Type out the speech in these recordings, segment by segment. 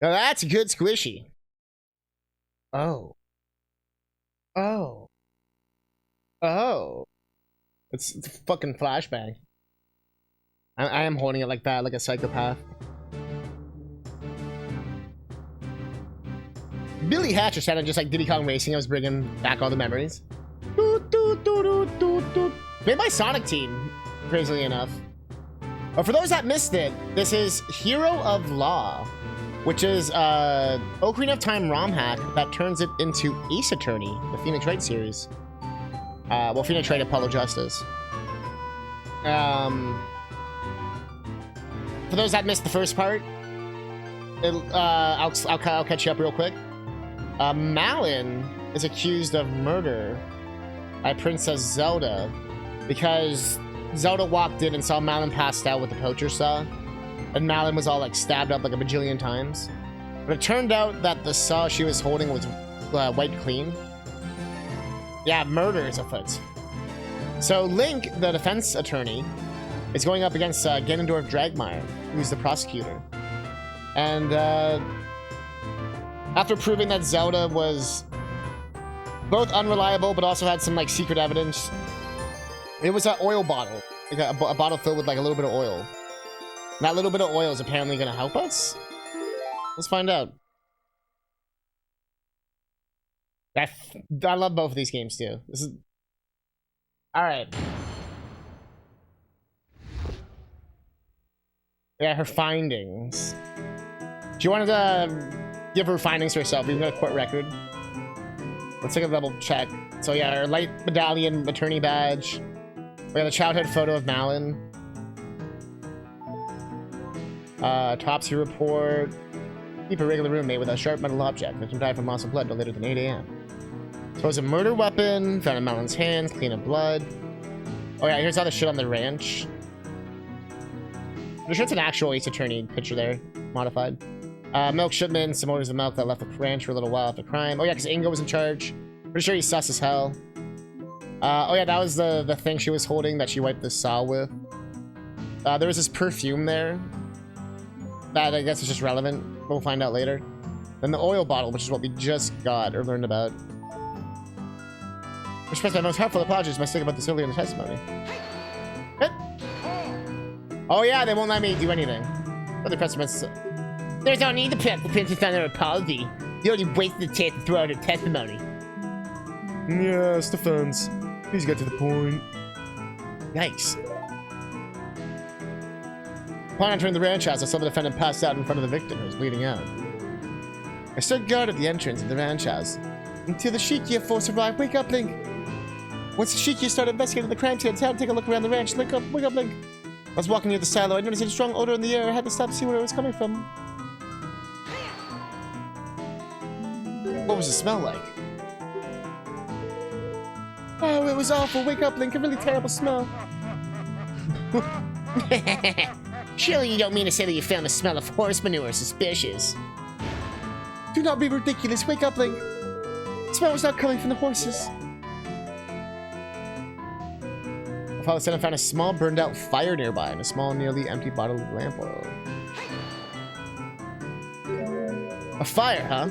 Now that's a good squishy. Oh. Oh. Oh. It's a fucking flashbang. I am holding it like that, like a psychopath. Billy Hatcher sounded just like Diddy Kong Racing. I was bringing back all the memories. Made by Sonic Team, crazily enough. But for those that missed it, this is Hero of Law, which is Ocarina of Time ROM hack that turns it into Ace Attorney, the Phoenix Wright series. Well, Phoenix Wright Apollo Justice. For those that missed the first part, I'll catch you up real quick. Malin is accused of murder by Princess Zelda because Zelda walked in and saw Malin passed out with the poacher saw, and Malin was all like stabbed up like a bajillion times. But it turned out that the saw she was holding was wiped clean. Yeah, murder is afoot. So Link, the defense attorney, is going up against Ganondorf Dragmire, who's the prosecutor. And after proving that Zelda was both unreliable but also had some like secret evidence, it was an oil bottle, like a bottle filled with like a little bit of oil. And that little bit of oil is apparently going to help us. Let's find out. I love both of these games too. This is all right. Yeah, her findings. She wanted to give her findings to herself. We've got a court record. Let's take a double check. So yeah, her light medallion attorney badge. We got a childhood photo of Malin. Autopsy report. Keep a regular roommate with a sharp metal object. Victim died from loss of blood no later than 8 a.m. Suppose a murder weapon. Found in Malin's hands. Clean of blood. Oh yeah, here's all the shit on the ranch. I'm sure it's an actual Ace Attorney picture there. Modified. Milk shipment. Some orders of milk that left the ranch for a little while after crime. Oh yeah, because Ingo was in charge. Pretty sure he's sus as hell. Oh yeah, that was the thing she was holding that she wiped the saw with. There was this perfume there. That I guess is just relevant. We'll find out later. Then the oil bottle, which is what we just got or learned about. I express my most helpful apologies by saying about this earlier in the testimony. Oh yeah, they won't let me do anything. But the precedents. There's no need to put the princess on her apology. You already wasted the chance to throw out her testimony. Yes, defense. Please get to the point. Yikes. Upon entering the ranch house, I saw the defendant pass out in front of the victim who was bleeding out. I stood guard at the entrance of the ranch house until the Shikia force arrived. Wake up, Link! Once the Shikia started investigating the crime scene, I had to take a look around the ranch. Wake up, Link! I was walking near the silo. I noticed a strong odor in the air. I had to stop to see where it was coming from. What was the smell like? Oh, it was awful. Wake up, Link. A really terrible smell. Surely you don't mean to say that you found the smell of horse manure suspicious. Do not be ridiculous. Wake up, Link. The smell was not coming from the horses. My father said I found a small burned out fire nearby and a small nearly empty bottle of lamp oil. A fire, huh?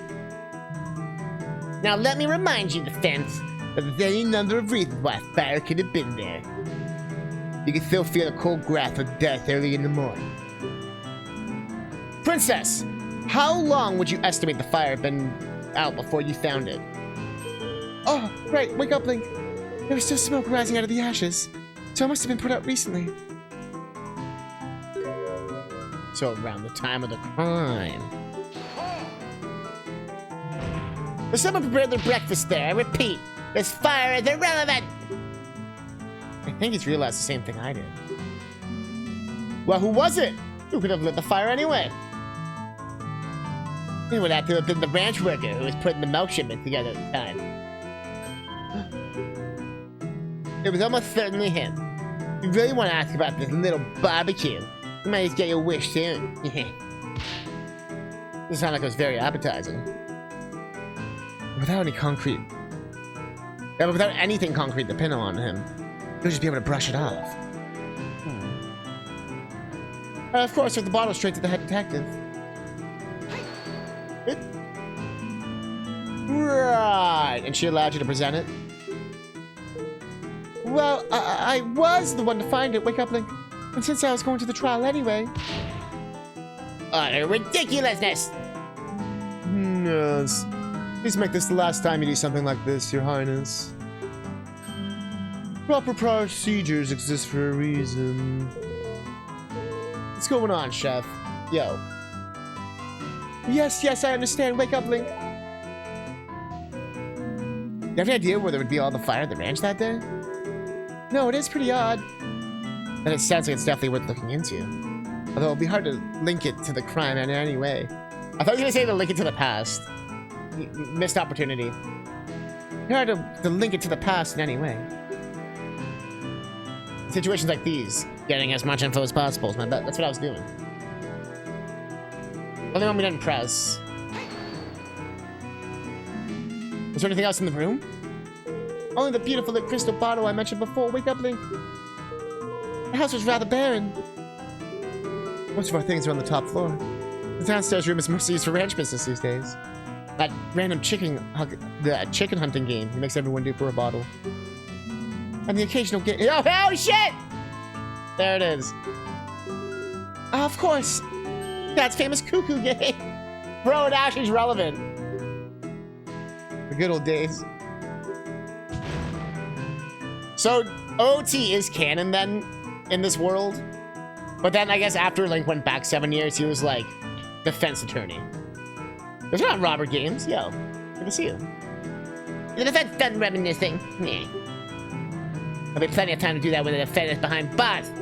Now let me remind you, defense, that there's any number of reasons why a fire could have been there. You can still feel a cold grasp of death early in the morning. Princess, how long would you estimate the fire had been out before you found it? Oh, right, wake up, Link. There was still smoke rising out of the ashes, so it must have been put out recently. So around the time of the crime. But someone prepared their breakfast there. I repeat, this fire is irrelevant. I think he's realized the same thing I did. Well, who was it? Who could have lit the fire anyway? It would have to have been the ranch worker who was putting the milk shipment together at the time. It was almost certainly him. If you really want to ask about this little barbecue, you might just get your wish soon. It sounded like it was very appetizing. Without any concrete... Yeah, but without anything concrete to pin on him, you'll just be able to brush it off. Of course, took the bottle straight to the head detective. Right. And she allowed you to present it? Well, I was the one to find it. Wake up, Link. And since I was going to the trial anyway... Utter ridiculousness! Yes. Please make this the last time you do something like this, Your Highness. Proper procedures exist for a reason. What's going on, Chef? Yo. Yes, I understand. Wake up, Link. You have any idea where there would be all the fire at the ranch that day? No, it is pretty odd. And it sounds like it's definitely worth looking into. Although it'll be hard to link it to the crime in any way. I thought you were going to say to link it to the past. Missed opportunity. Hard to link it to the past in any way. Situations like these, getting as much info as possible, that's what I was doing. Only one we didn't press. Was there anything else in the room? Only the beautiful lit crystal bottle I mentioned before. Wake up, Link. The house was rather barren. Most of our things are on the top floor. The downstairs room is mostly used for ranch business these days. That random chicken hunting game he makes everyone do for a bottle. And the occasional game. Oh, shit! There it is. Of course. That's famous cuckoo game. Bro, it actually is relevant. The good old days. So, OT is canon then in this world. But then I guess after Link went back 7 years, he was like defense attorney. Those are not robber games. Yo, good to see you. The defense done reminiscing. Yeah. There'll be plenty of time to do that when the defense is behind bars.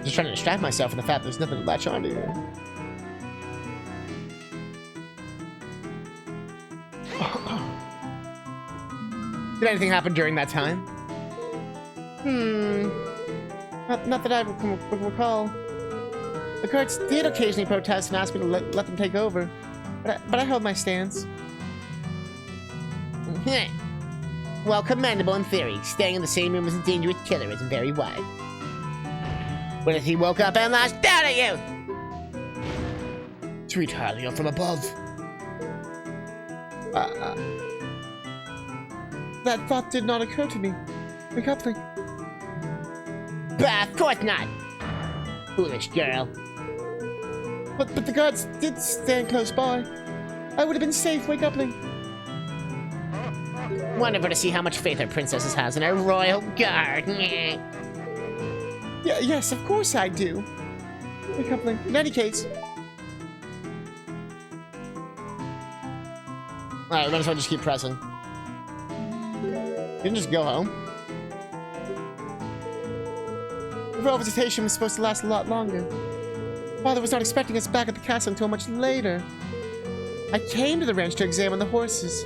Just trying to distract myself from the fact there's nothing to latch onto here. Did anything happen during that time? Not that I would recall. The guards did occasionally protest and ask me to let them take over, but I held my stance. Well, commendable in theory. Staying in the same room as a dangerous killer isn't very wise. What if he woke up and lashed out at you? Sweet Hylia from above. That thought did not occur to me. Wake up, Link. Bah, of course not. Foolish girl. But the guards did stand close by. I would have been safe. Wake up, Link. Wonderful to see how much faith our princess has in her royal guard. Yes, of course I do. Wake up, Link. In any case. Alright, we might as well just keep pressing. Didn't just go home. The royal visitation was supposed to last a lot longer. Father was not expecting us back at the castle until much later. I came to the ranch to examine the horses.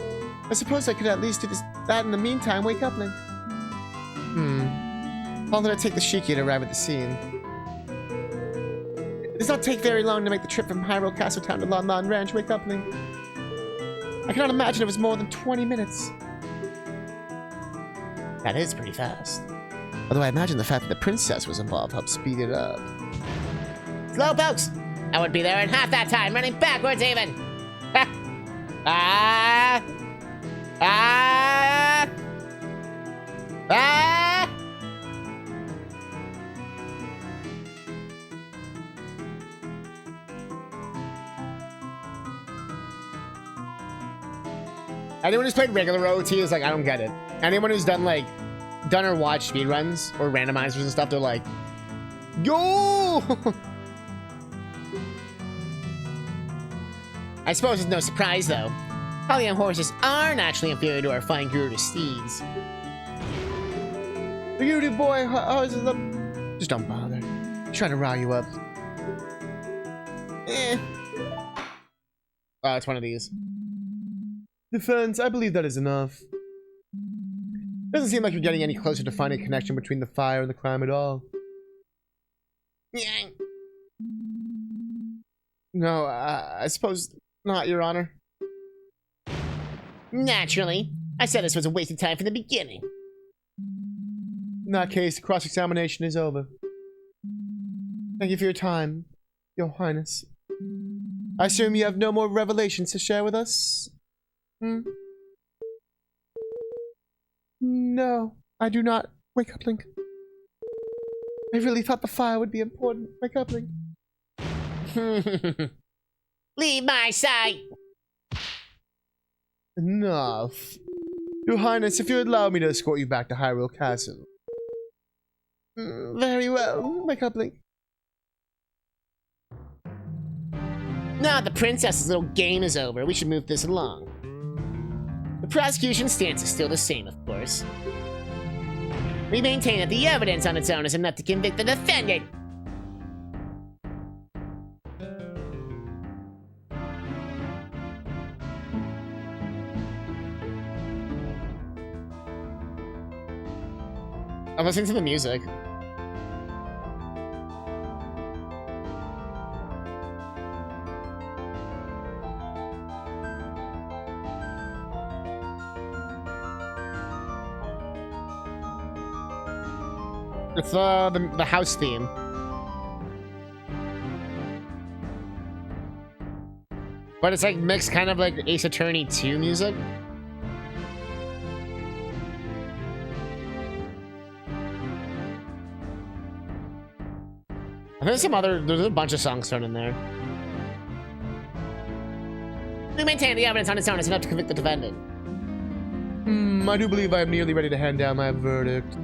I suppose I could at least do that in the meantime. Wake up, Link. How long did it take the Shiki to arrive at the scene? It does not take very long to make the trip from Hyrule Castle Town to Lon Lon Ranch. Wake up, Link. I cannot imagine it was more than 20 minutes. That is pretty fast. Although I imagine the fact that the princess was involved helped speed it up. Slow pokes! I would be there in half that time, running backwards even! I Anyone who's played regular OT is like, I don't get it. Anyone who's done or watched speedruns or randomizers and stuff, they're like, yo! I suppose it's no surprise though. Hylian horses are naturally inferior to our fine Gerudo steeds. The Gerudo boy, how's it look? Just don't bother. He's trying to rile you up. Oh, it's one of these. Defense, I believe that is enough. Doesn't seem like you're getting any closer to finding a connection between the fire and the crime at all. No, I suppose not, Your Honor. Naturally. I said this was a waste of time from the beginning. In that case, the cross-examination is over. Thank you for your time, Your Highness. I assume you have no more revelations to share with us? Hmm? No, I do not. Wake up, Link. I really thought the fire would be important. Wake up, Link. Leave my sight! Enough. Your Highness, if you would allow me to escort you back to Hyrule Castle. Very well. Wake up, Link. Now the princess's little game is over, we should move this along. The prosecution's stance is still the same, of course. We maintain that the evidence on its own is enough to convict the defendant. I'm listening to the music. It's the house theme. But it's like mixed kind of like Ace Attorney 2 music. I think there's a bunch of songs thrown in there. We maintain the evidence on its own is enough to convict the defendant. I do believe I am nearly ready to hand down my verdict.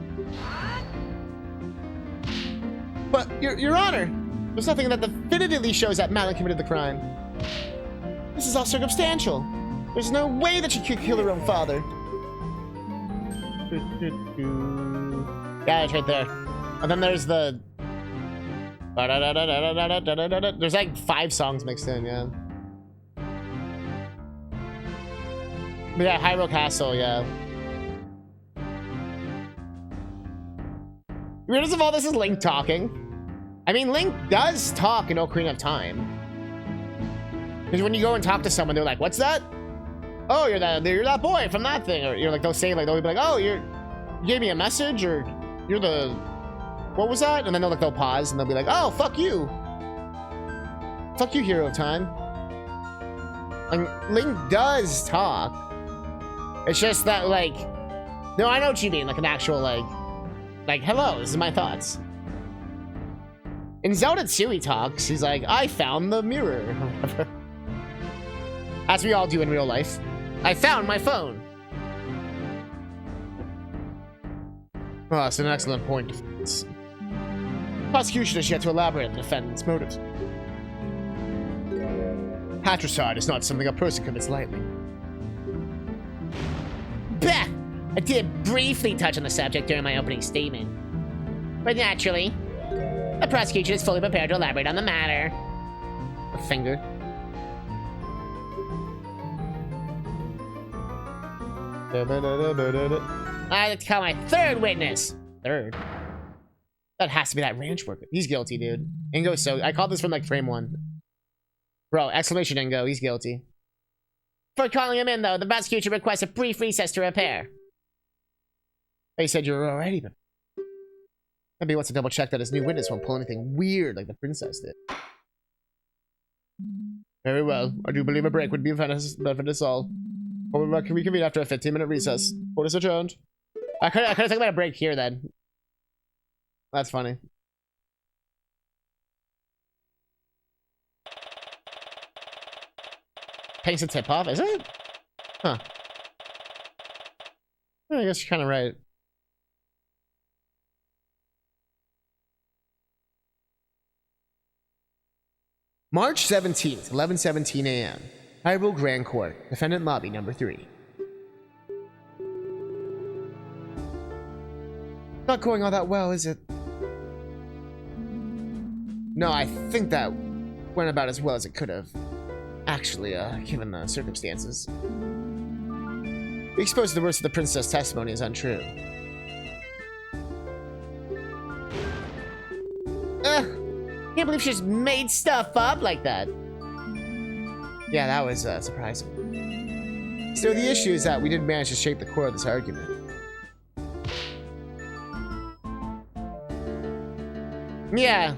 But, Your Honor, there's nothing that definitively shows that Malin committed the crime. This is all circumstantial. There's no way that she could kill her own father. Yeah, it's right there. And then there's the... There's like 5 songs mixed in, yeah. But yeah, Hyrule Castle, yeah. Weirdest of all this is Link talking. I mean, Link does talk in Ocarina of Time. Because when you go and talk to someone, they're like, "What's that? Oh, you're that boy from that thing," or you're like, they'll say like, they'll be like, "Oh, you gave me a message," or "You're the, what was that?" And then they'll pause and they'll be like, "Oh, fuck you, hero of time." Like, Link does talk. It's just that like, no, I know what you mean, like an actual like, hello, this is my thoughts. In Zelda 2, he talks. He's like, "I found the mirror." As we all do in real life. "I found my phone." Oh, that's an excellent point. Prosecution has yet to elaborate on the defendant's motives. Patricide is not something a person commits lightly. Bah! I did briefly touch on the subject during my opening statement. But naturally, the prosecution is fully prepared to elaborate on the matter. A finger. I'd like to call my third witness. Third? That has to be that ranch worker. He's guilty, dude. Ingo's so... I called this from like frame 1. Bro, exclamation Ingo, he's guilty. For calling him in, though, the prosecution requests a brief recess to repair. They said you were already, but... Maybe he wants to double check that his new witness won't pull anything weird like the princess did. Very well. I do believe a break would be benefit us all. But we can reconvene after a 15-minute recess. Court is adjourned. I could have taken about a break here then. That's funny. Pace a tip off, is it? Huh. I guess you're kind of right. March 17th, 11:17 a.m. Hyrule Grand Court, Defendant Lobby number 3. Not going all that well, is it? No, I think that went about as well as it could have. Actually, given the circumstances. We exposed the worst of the princess' testimony as untrue. Can't believe she just made stuff up like that. Yeah, that was surprising. Still, the issue is that we did manage to shape the core of this argument. Yeah.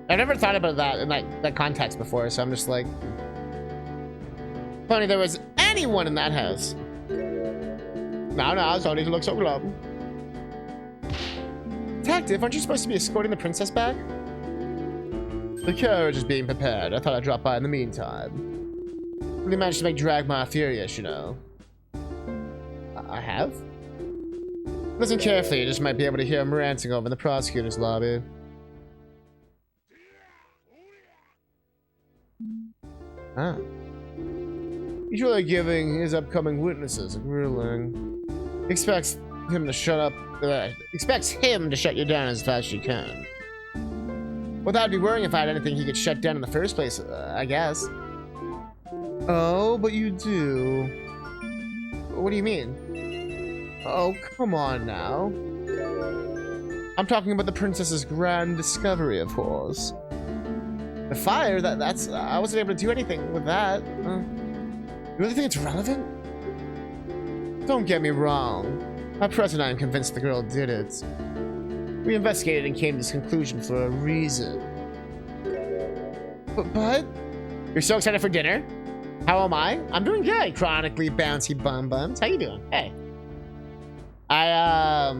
I never thought about that in that context before, so I'm just like, funny there was anyone in that house. No, sorry to look so glum. Detective, aren't you supposed to be escorting the princess back? The carriage is being prepared. I thought I'd drop by in the meantime. Really managed to make Dragmar furious, you know. I have? Listen carefully, you just might be able to hear him ranting over in the prosecutor's lobby. Ah. He's really giving his upcoming witnesses a grilling. Expects him to shut you down as fast as you can. Well, that'd be worrying if I had anything he could shut down in the first place, I guess. Oh, but you do. What do you mean? Oh, come on now. I'm talking about the princess's grand discovery, of course. The fire, that's... I wasn't able to do anything with that. You really think it's relevant? Don't get me wrong. At present, I am convinced the girl did it. We investigated and came to this conclusion for a reason. But... You're so excited for dinner? How am I? I'm doing good, chronically bouncy bum bums. How you doing? Hey. I've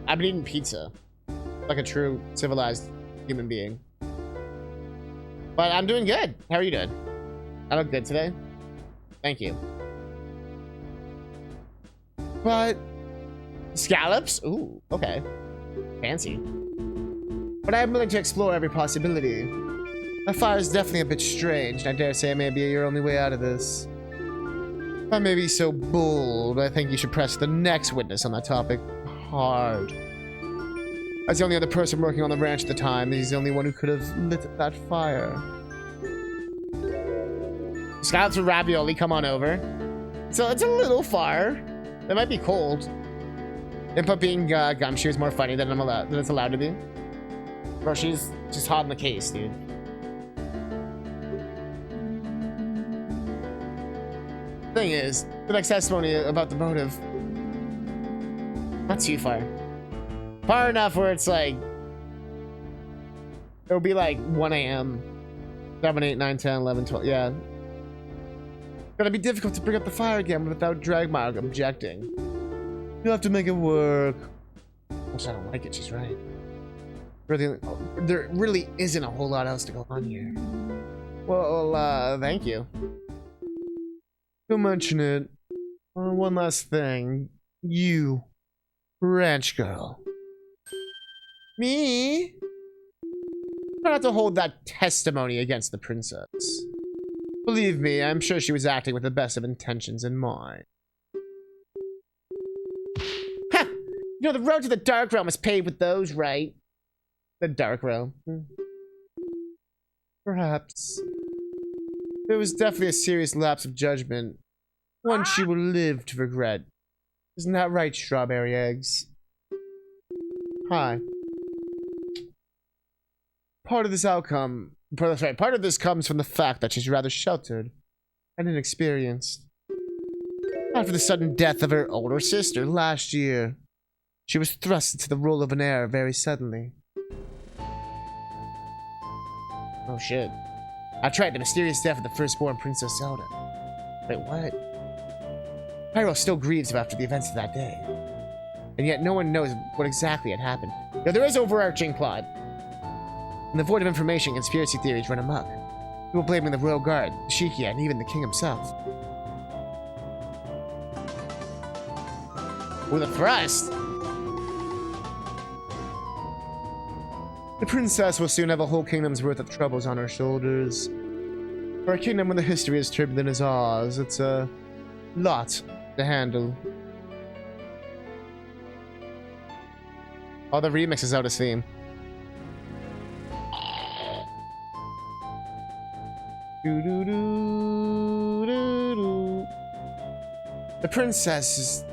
been eating pizza. Like a true civilized human being. But I'm doing good. How are you doing? I look good today. Thank you. But... Scallops? Ooh, okay. Fancy. But I'm willing to explore every possibility. That fire is definitely a bit strange, and I dare say it may be your only way out of this. If I may be so bold, I think you should press the next witness on that topic hard. As the only other person working on the ranch at the time, he's the only one who could have lit that fire. Scallops with ravioli, come on over. So it's a little far. It might be cold. Input being gumshoe is more funny than it's allowed to be. Bro, she's just hot in the case, dude. Thing is, the next testimony about the motive. Not too far. Far enough where it's like... It'll be like 1 a.m. 7, 8, 9, 10, 11, 12, yeah. Gonna be difficult to bring up the fire again without Dragmar objecting. You'll have to make it work. Which I don't like it, she's right. There really isn't a whole lot else to go on here. Well, thank you. Don't mention it. One last thing. You. Ranch girl. Me? Try not to hold that testimony against the princess. Believe me, I'm sure she was acting with the best of intentions in mind. Ha! You know, the road to the Dark Realm is paved with those, right? The Dark Realm. Perhaps. There was definitely a serious lapse of judgment. One she will live to regret. Isn't that right, strawberry eggs? Hi. Part of this comes from the fact that she's rather sheltered and inexperienced. After the sudden death of her older sister last year, she was thrust into the role of an heir very suddenly. Oh shit. That's right, the mysterious death of the firstborn Princess Zelda. Wait, what? Hyrule still grieves after the events of that day. And yet no one knows what exactly had happened. Now, there is overarching plot. In the void of information, conspiracy theories run amok. People blaming the Royal Guard, the Shikia, and even the king himself. With a thrust! The princess will soon have a whole kingdom's worth of troubles on her shoulders. For a kingdom with a history as turbulent as ours, it's a lot to handle. Oh, the remix is out of theme. The princess's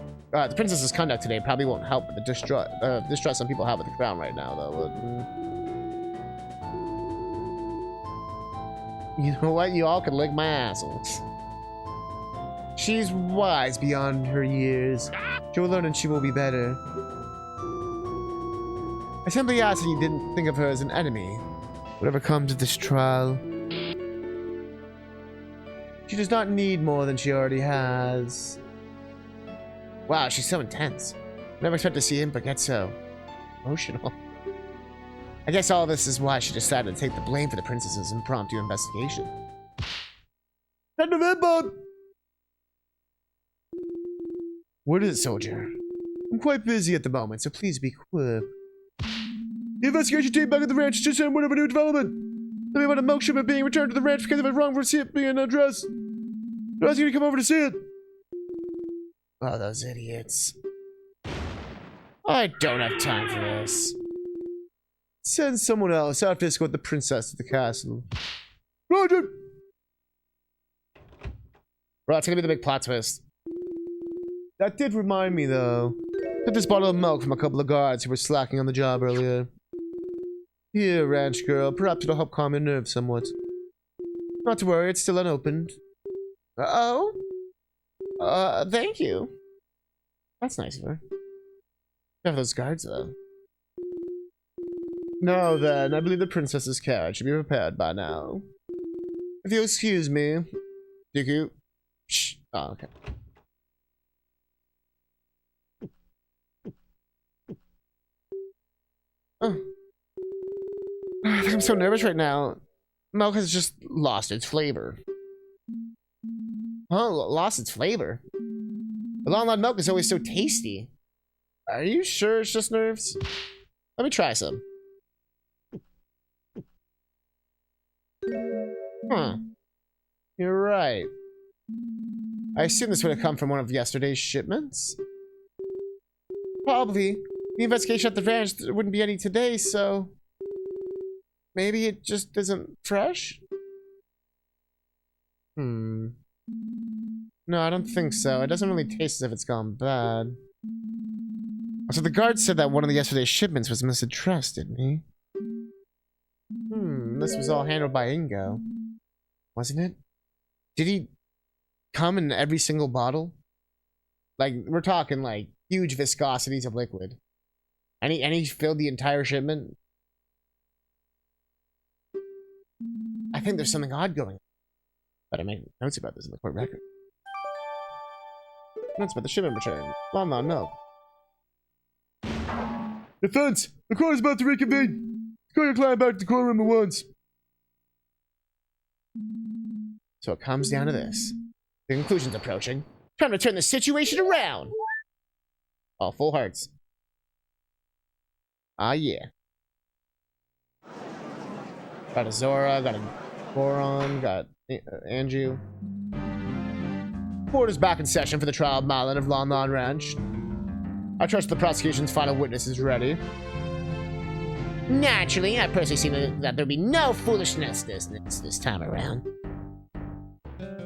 conduct today probably won't help with the distrust some people have with the crown right now, though. You know what? You all can lick my assholes. She's wise beyond her years. She will learn and she will be better. I simply ask that you didn't think of her as an enemy. Whatever comes of this trial. She does not need more than she already has. Wow, she's so intense. Never expect to see him, but get so emotional. I guess all this is why she decided to take the blame for the princess's impromptu investigation. End of it, Bob! What is it, soldier? I'm quite busy at the moment, so please be quick. The investigation team back at the ranch just sent word of a new development. Tell me about a milk shipment being returned to the ranch because of a wrong receipt being addressed. They're asking you to come over to see it. Oh, those idiots. I don't have time for this. Send someone else. I have to escort the princess to the castle. Roger! Bro, that's gonna be the big plot twist. That did remind me, though. Took this bottle of milk from a couple of guards who were slacking on the job earlier. Here, ranch girl. Perhaps it'll help calm your nerves somewhat. Not to worry, it's still unopened. Uh-oh? Thank you. That's nice of her. Have those guards, though. Now then, I believe the princess's carriage should be prepared by now. If you'll excuse me. Dooku. Shh. Oh, okay. Oh. I think I'm so nervous right now. Milk has just lost its flavor. Oh, lost its flavor? The long milk is always so tasty. Are you sure it's just nerves? Let me try some. Huh. You're right. I assume this would have come from one of yesterday's shipments. Probably. The investigation at the ranch, there wouldn't be any today, so... Maybe it just isn't fresh? No, I don't think so. It doesn't really taste as if it's gone bad. So the guard said that one of the yesterday's shipments was misaddressed, didn't he? This was all handled by Ingo. Wasn't it? Did he come in every single bottle? Like, we're talking, like, huge viscosities of liquid. And he filled the entire shipment? I think there's something odd going on. But I make notes about this in the court record. Notes about the shipment return. Long milk. Defense! The court is about to reconvene! Call your client back to the courtroom at once. So it comes down to this. The conclusion's approaching. Time to turn the situation around! All full hearts. Ah, yeah. Got a Zora, got a Goron, got Anju. Court is back in session for the trial of Malin of Lon Lon Ranch. I trust the prosecution's final witness is ready. Naturally, I personally see that there'll be no foolishness this time around.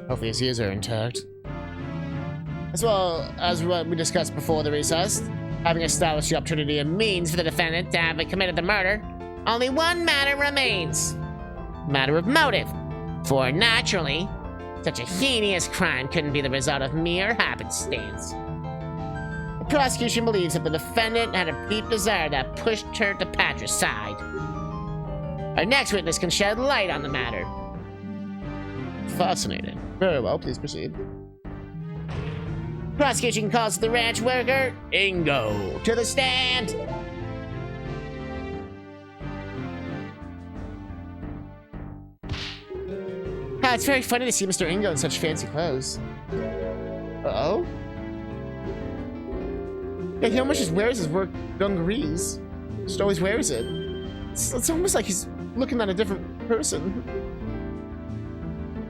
Hopefully his ears are intact. As well as what we discussed before the recess, Having established the opportunity and means for the defendant to have committed the murder, only one matter remains. Matter of motive. For naturally, such a heinous crime couldn't be the result of mere happenstance. The prosecution believes that the defendant had a deep desire that pushed her to patricide. Our next witness can shed light on the matter. Fascinating. Very well, please proceed. Prosecution calls the ranch worker, Ingo, to the stand. It's very funny to see Mr. Ingo in such fancy clothes. Uh-oh? Yeah, he almost just wears his work dungarees. Just always wears it. It's almost like he's looking at a different person.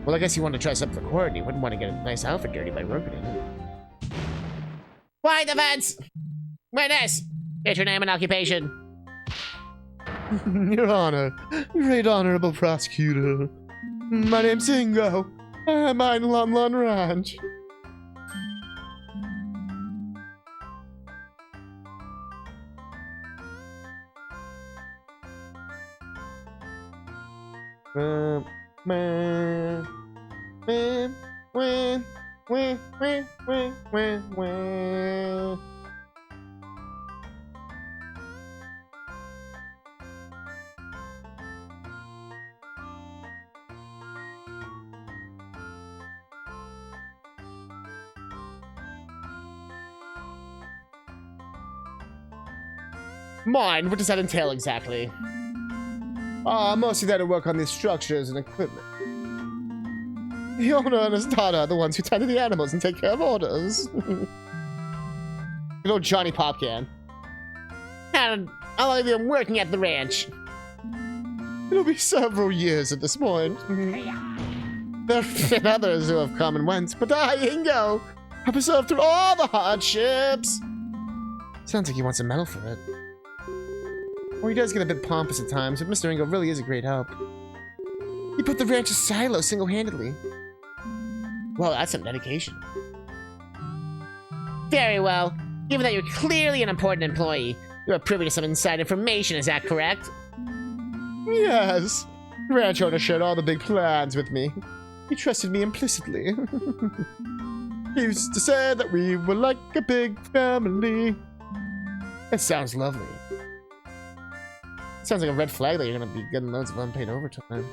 Well, I guess he wanted to try something for court, and he wouldn't want to get a nice outfit dirty by working in it. Why defense? Witness, state your name and occupation. Your Honor, great honorable prosecutor. My name's Ingo. I'm on Lon Lon Ranch. Mine? What does that entail exactly? Mostly there to work on these structures and equipment. The owner and his daughter are the ones who tend to the animals and take care of orders. Good old Johnny Popcan. How long have you been working at the ranch? It'll be several years at this point. There have been others who have come and went, but I, Ingo, have preserved through all the hardships. Sounds like he wants a medal for it. Well, he does get a bit pompous at times, but Mr. Ingo really is a great help. He put the ranch's silo single-handedly. Well, that's some dedication. Very well. Given that you're clearly an important employee, you are privy to some inside information, is that correct? Yes. The ranch owner shared all the big plans with me. He trusted me implicitly. He used to say that we were like a big family. That sounds lovely. Sounds like a red flag that you're gonna be getting loads of unpaid overtime.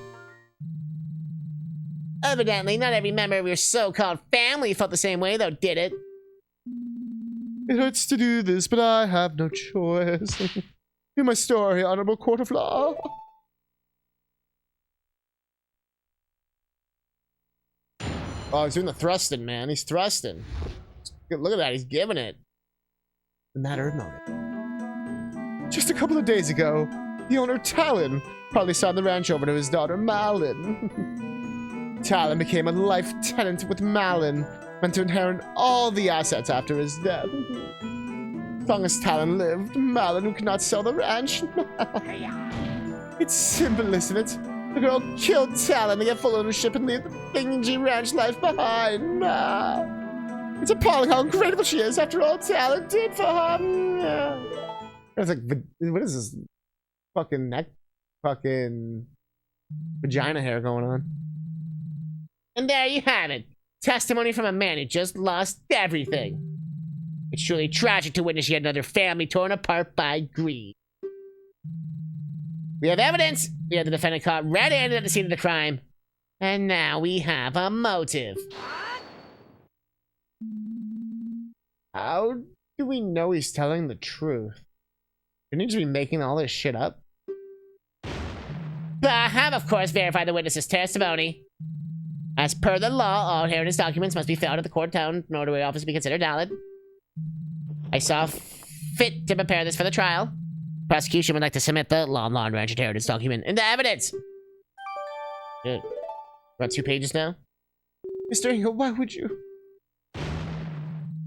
Evidently, not every member of your so-called family felt the same way, though, did it? It hurts to do this, but I have no choice. Hear my story, Honorable Court of Law. Oh, he's doing the thrusting, man. He's thrusting. Look at that. He's giving it. The matter of motive. Just a couple of days ago, the owner, Talon, probably signed the ranch over to his daughter, Malin. Talon became a life tenant with Malin, meant to inherit all the assets after his death. As long as Talon lived, Malin could not sell the ranch. It's simple, isn't it? The girl killed Talon to get full ownership and leave the dingy ranch life behind. It's appalling how ungrateful she is after all Talon did for her. It's like, what is this? Fucking neck, fucking vagina hair going on. And there you have it. Testimony from a man who just lost everything. It's truly tragic to witness yet another family torn apart by greed. We have evidence. We have the defendant caught red-handed at the scene of the crime. And now we have a motive. How do we know he's telling the truth? You need to be making all this shit up. I have, of course, verified the witness's testimony. As per the law, all heritage documents must be filed at the court town notary office to be considered valid. I saw fit to prepare this for the trial. Prosecution would like to submit the Law and Ranch heritage document into evidence. Good. We're on 2 pages now? Mr. Ingo, why would you?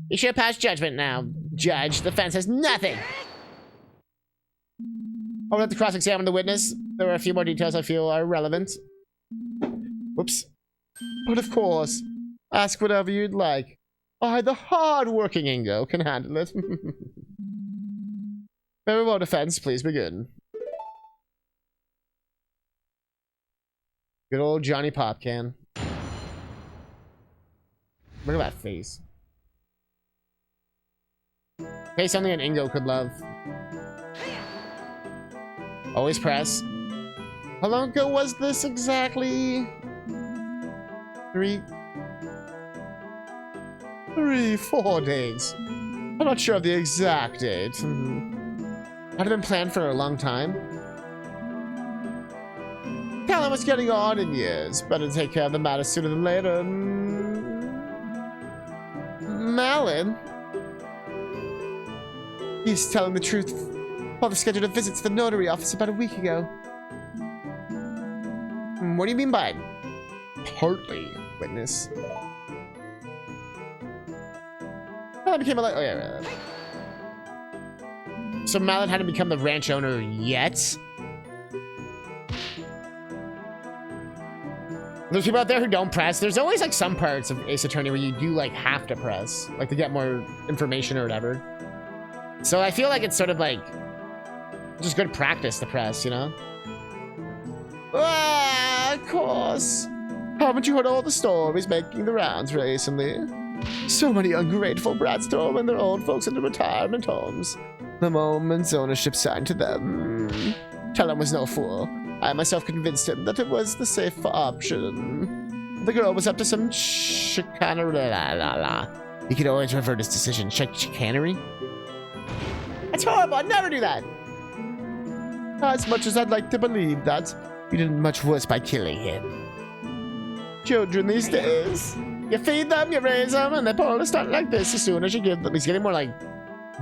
You should have passed judgment now, Judge. The defense has nothing. I would like to cross-examine the witness. There are a few more details I feel are relevant. Whoops. But of course, ask whatever you'd like. I, the hard-working Ingo, can handle it. Very well, defense. Please begin. Good old Johnny Popcan. Look at that face. Face only an Ingo could love. Always press. How long ago was this exactly? 4 days. I'm not sure of the exact date. Had it been planned for a long time? Talon was getting on in years. Better take care of the matter sooner than later. Malin? He's telling the truth. Father scheduled a visit to the notary office about a week ago. What do you mean by partly, witness? Malin became a light. Oh, yeah. So Malin hadn't become the ranch owner yet? There's people out there who don't press. There's always like some parts of Ace Attorney where you do like have to press, like to get more information or whatever. So I feel like it's sort of like just good practice to press, you know? Of course. Haven't you heard all the stories making the rounds recently? So many ungrateful brats throwing their old folks into retirement homes. The moment's ownership signed to them. Talon was no fool. I myself convinced him that it was the safer option. The girl was up to some chicanery. He could always revert his decision. Chicanery? That's horrible. I'd never do that. As much as I'd like to believe that, you did much worse by killing him. Children these days. You feed them, you raise them, and they pull the stunt like this as soon as you give them. He's getting more like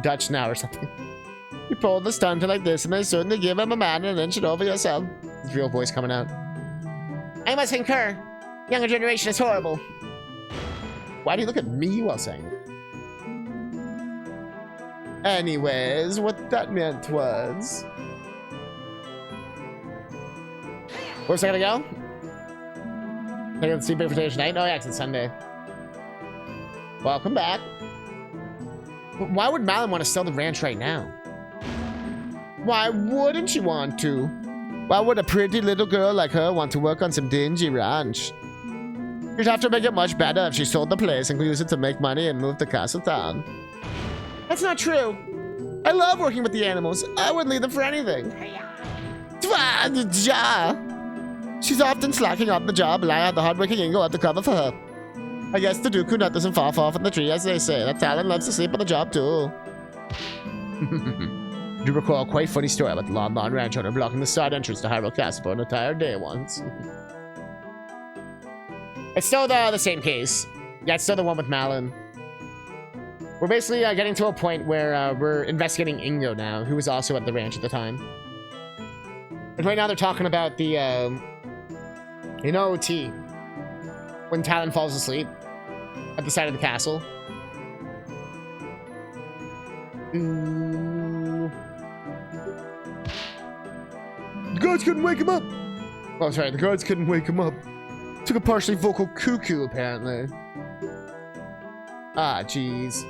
Dutch now or something. You pull the stunt like this, and as soon as you give him a man and inch it over yourself. His real voice coming out. I must concur. Younger generation is horrible. Why do you look at me while saying it? Anyways, what that meant was... Where's I gonna go? Taking the sleep invitation tonight? Oh yeah, it's Sunday. Welcome back. But why would Malin want to sell the ranch right now? Why wouldn't she want to? Why would a pretty little girl like her want to work on some dingy ranch? You'd have to make it much better if she sold the place and use it to make money and move to Castletown. That's not true. I love working with the animals. I wouldn't leave them for anything. She's often slacking off the job, and I had the hardworking Ingo at the cover for her. I guess the Dooku nut doesn't fall far from the tree, as they say. That Talon loves to sleep on the job, too. Do you recall a quite funny story about the Lon Lon ranch owner blocking the side entrance to Hyrule Castle for an entire day once? It's still the same case. Yeah, it's still the one with Malin. We're basically getting to a point where we're investigating Ingo now, who was also at the ranch at the time. And right now they're talking about the, in OT, when Talon falls asleep at the side of the castle. Ooh. The guards couldn't wake him up. Oh, sorry, the guards couldn't wake him up. Took a partially vocal cuckoo, apparently. Ah, jeez.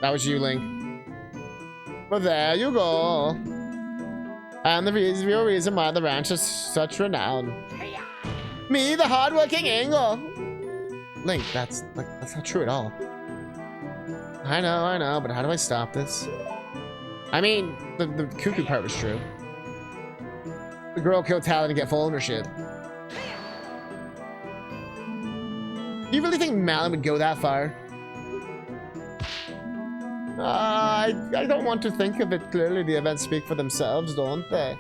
That was you, Link. But there you go. And the real reason why the ranch is such renown. Me, the hardworking Ingo. Link, that's not true at all. I know, but how do I stop this? I mean, the cuckoo part was true. The girl killed Talon to get full ownership. Do you really think Malin would go that far? I don't want to think of it clearly. The events speak for themselves, don't they?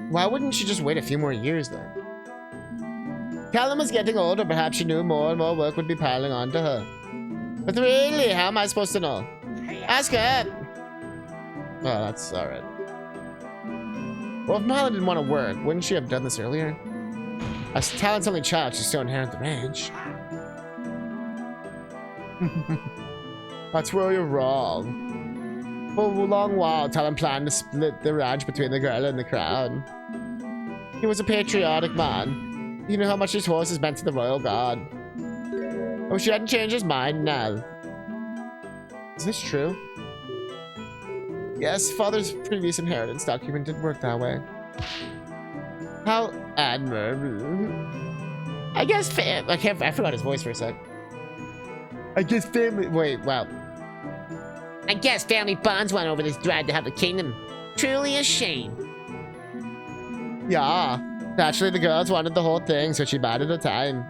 Why wouldn't she just wait a few more years then? Callum was getting older. Perhaps she knew more and more work would be piling onto her. But really, how am I supposed to know? Ask her. Oh, that's alright. Well, if Malin didn't want to work, wouldn't she have done this earlier? As Talon's only child, she's still inherit the ranch. That's where you're wrong. For a long while, Talon planned to split the ranch between the girl and the crown. He was a patriotic man. He knew how much his horses meant to the royal guard. Oh, she hadn't changed his mind now. Is this true? Yes, father's previous inheritance document didn't work that way. How admirable. I guess I forgot his voice for a sec. I guess family. Wait, wow. I guess family bonds won over this drive to have the kingdom. Truly a shame. Yeah. Naturally, the girls wanted the whole thing, so she bided her time.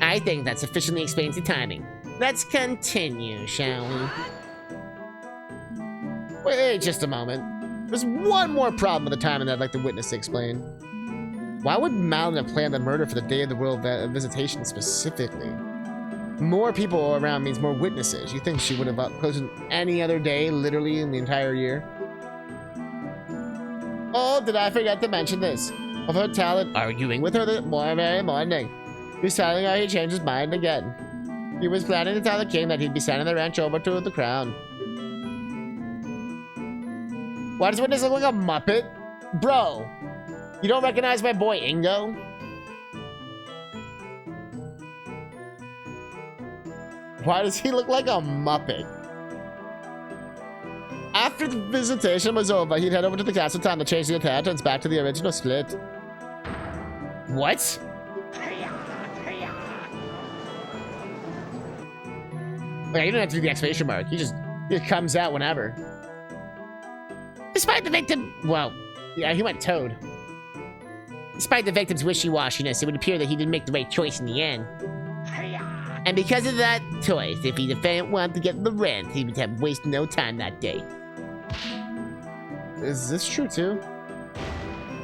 I think that sufficiently explains the timing. Let's continue, shall we? Wait just a moment. There's one more problem with the timing that I'd like the witness to explain. Why would Malin have planned the murder for the day of the royal visitation specifically? More people around means more witnesses. You think she would have chosen any other day, literally, in the entire year? Oh, did I forget to mention this? Of her Talon arguing with her that very morning. He was telling her he changed his mind again. He was planning to tell the king that he'd be sending the ranch over to the crown. Why does witness look like a Muppet? Bro, you don't recognize my boy Ingo? Why does he look like a Muppet? After the visitation was over, he'd head over to the castle town to change the inheritance back to the original split. What? Like, you don't have to do the exclamation mark. He comes out whenever. Despite the victim... Well, yeah, he went Toad. Despite the victim's wishy-washiness, it would appear that he didn't make the right choice in the end. And because of that choice, if the defendant wanted to get the rent, he would have wasted no time that day. is this true too?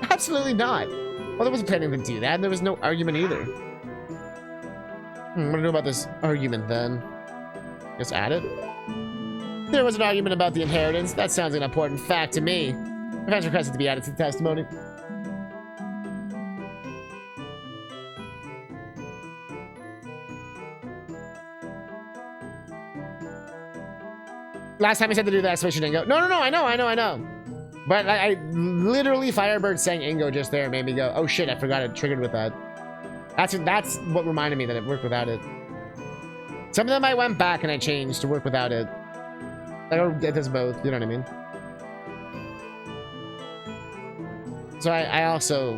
Absolutely not. Well, I wasn't planning to do that, and there was no argument either. What do I do about this argument then? Just add it? There was an argument about the inheritance. That sounds like an important fact to me. Defense requested to be added to the testimony. Last time I said to do the exclamation Ingo. No, I know. But I literally Firebird saying Ingo just there made me go, oh shit, I forgot it triggered with that. That's what reminded me that it worked without it. Some of them I went back and I changed to work without it. Like, it does both, you know what I mean? So I also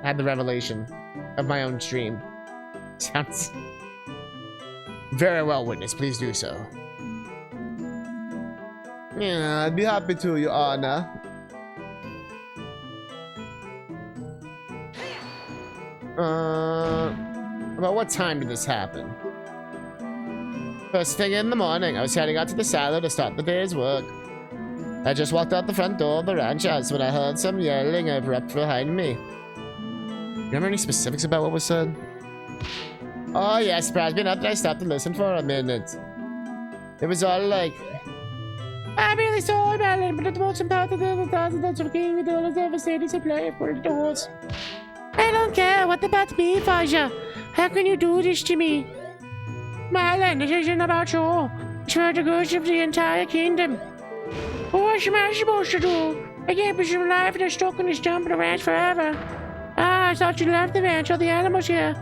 had the revelation of my own stream. Sounds very well, witness. Please do so. Yeah, I'd be happy to, Your Honor. About what time did this happen? First thing in the morning, I was heading out to the cellar to start the day's work. I just walked out the front door of the ranch house when I heard some yelling over up behind me. Remember any specifics about what was said? Oh yeah, surprised me enough that I stopped to listen for a minute. It was all like, I'm really sorry, Malin, but the most important thing is $1,000 for King of Dollars ever said is a play for the doors. I don't care. What about me, Faja? How can you do this to me? Malin, this isn't about you. It's for the good of the entire kingdom. What am I supposed to do? I can't be alive and I'm stuck in this dump in the ranch forever. Ah, I thought you left the ranch, all the animals here.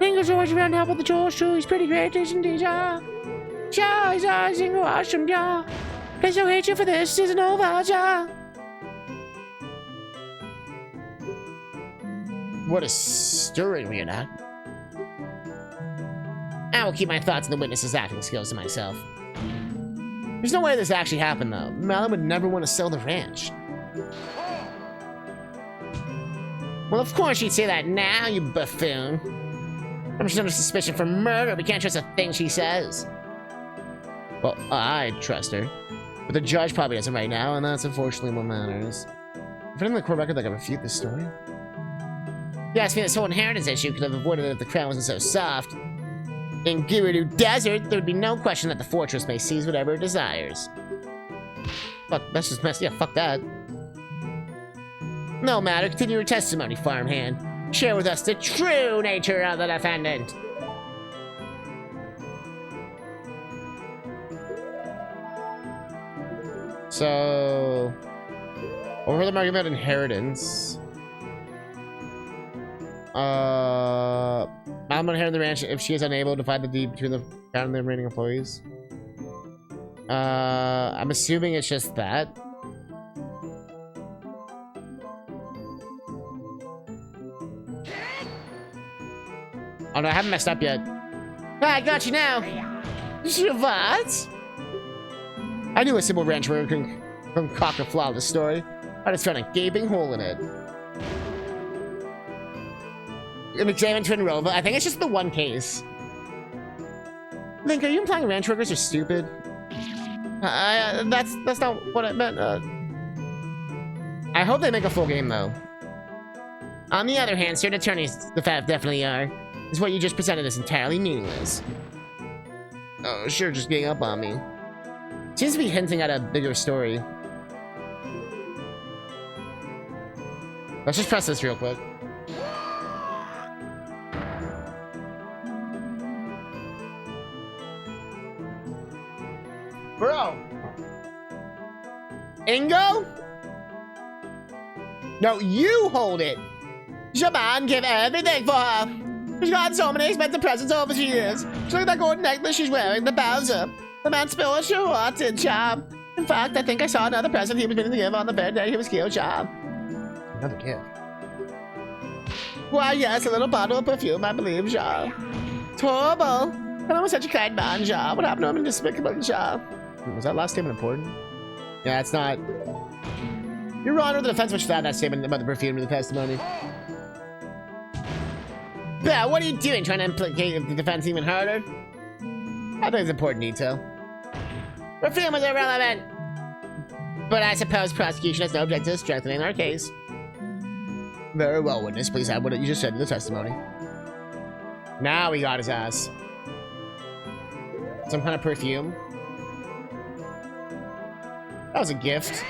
Ringo's always around to help with the chores too. He's pretty great, isn't he? Yeah. Yeah, he's awesome, yeah. I so hate you for this, isn't over, yeah. What a stirring reenact. I will keep my thoughts on the witness's acting skills to myself. There's no way this actually happened, though. Malin would never want to sell the ranch. Well, of course she'd say that now, you buffoon. I'm just under suspicion for murder. We can't trust a thing she says. Well, I trust her. But the judge probably doesn't right now, and that's unfortunately what matters. If anything in the court record that can refute this story? You asked me this whole inheritance issue could have avoided it if the crown wasn't so soft. In Gerudo Desert, there would be no question that the fortress may seize whatever it desires. Fuck, that's just messed. Yeah, fuck that. No matter, continue your testimony, farmhand. Share with us the true nature of the defendant. So, over the argument about inheritance. I'm gonna inherit the ranch if she is unable to find the deed between the crown and the remaining employees. I'm assuming it's just that. Oh no, I haven't messed up yet. Ah, I got you now. What? I knew a simple ranch worker can concoct a flawless story. I just found a gaping hole in it. An examine Twin Rova. I think it's just the one case. Link, are you implying ranch workers are stupid? That's not what I meant. I hope they make a full game though. On the other hand, certain attorneys, the fact definitely are, is what you just presented is entirely meaningless. Oh, sure, just getting up on me. Seems to be hinting at a bigger story. Let's just press this real quick. Bro! Ingo? No, you hold it! Shaman give everything for her! She's got so many expensive presents over the years. Just look at that gold necklace she's wearing, the Bowser. The man spilled a rotten job. In fact, I think I saw another present he was meaning to give on the very day he was killed, job. Another gift? Why, yes, a little bottle of perfume, I believe, job. It's horrible. And I was such a kind man, job. What happened to him in despicable, job? Was that last statement important? Yeah, it's not. Your Honor, the defense which found that statement about the perfume in the testimony. Yeah, what are you doing? Trying to implicate the defense even harder? I think it's important detail. Perfume is irrelevant. But I suppose prosecution has no objection to strengthening our case. Very well, witness. Please add what you just said in the testimony. Now he got his ass. Some kind of perfume. That was a gift.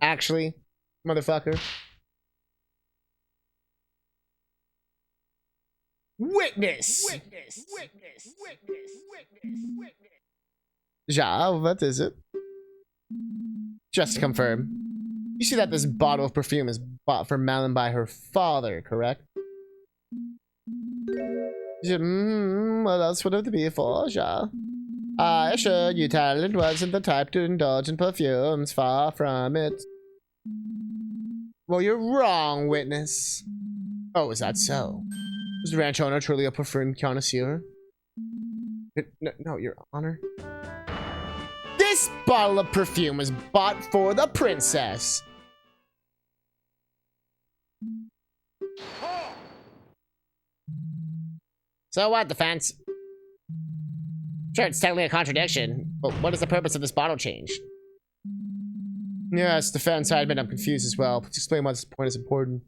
Actually, motherfucker. Witness! Ja, what is it? Just to confirm. You see that this bottle of perfume is bought for Malin by her father, correct? What else would it be for, Ja? I assure you, Talent wasn't the type to indulge in perfumes. Far from it. Well, you're wrong, witness. Oh, is that so? Was the ranch owner truly a perfume connoisseur? No, your honor. This bottle of perfume was bought for the princess. So what, defense? Sure, it's technically a contradiction, but what is the purpose of this bottle change? Yes, defense, I admit I'm confused as well. Please explain why this point is important.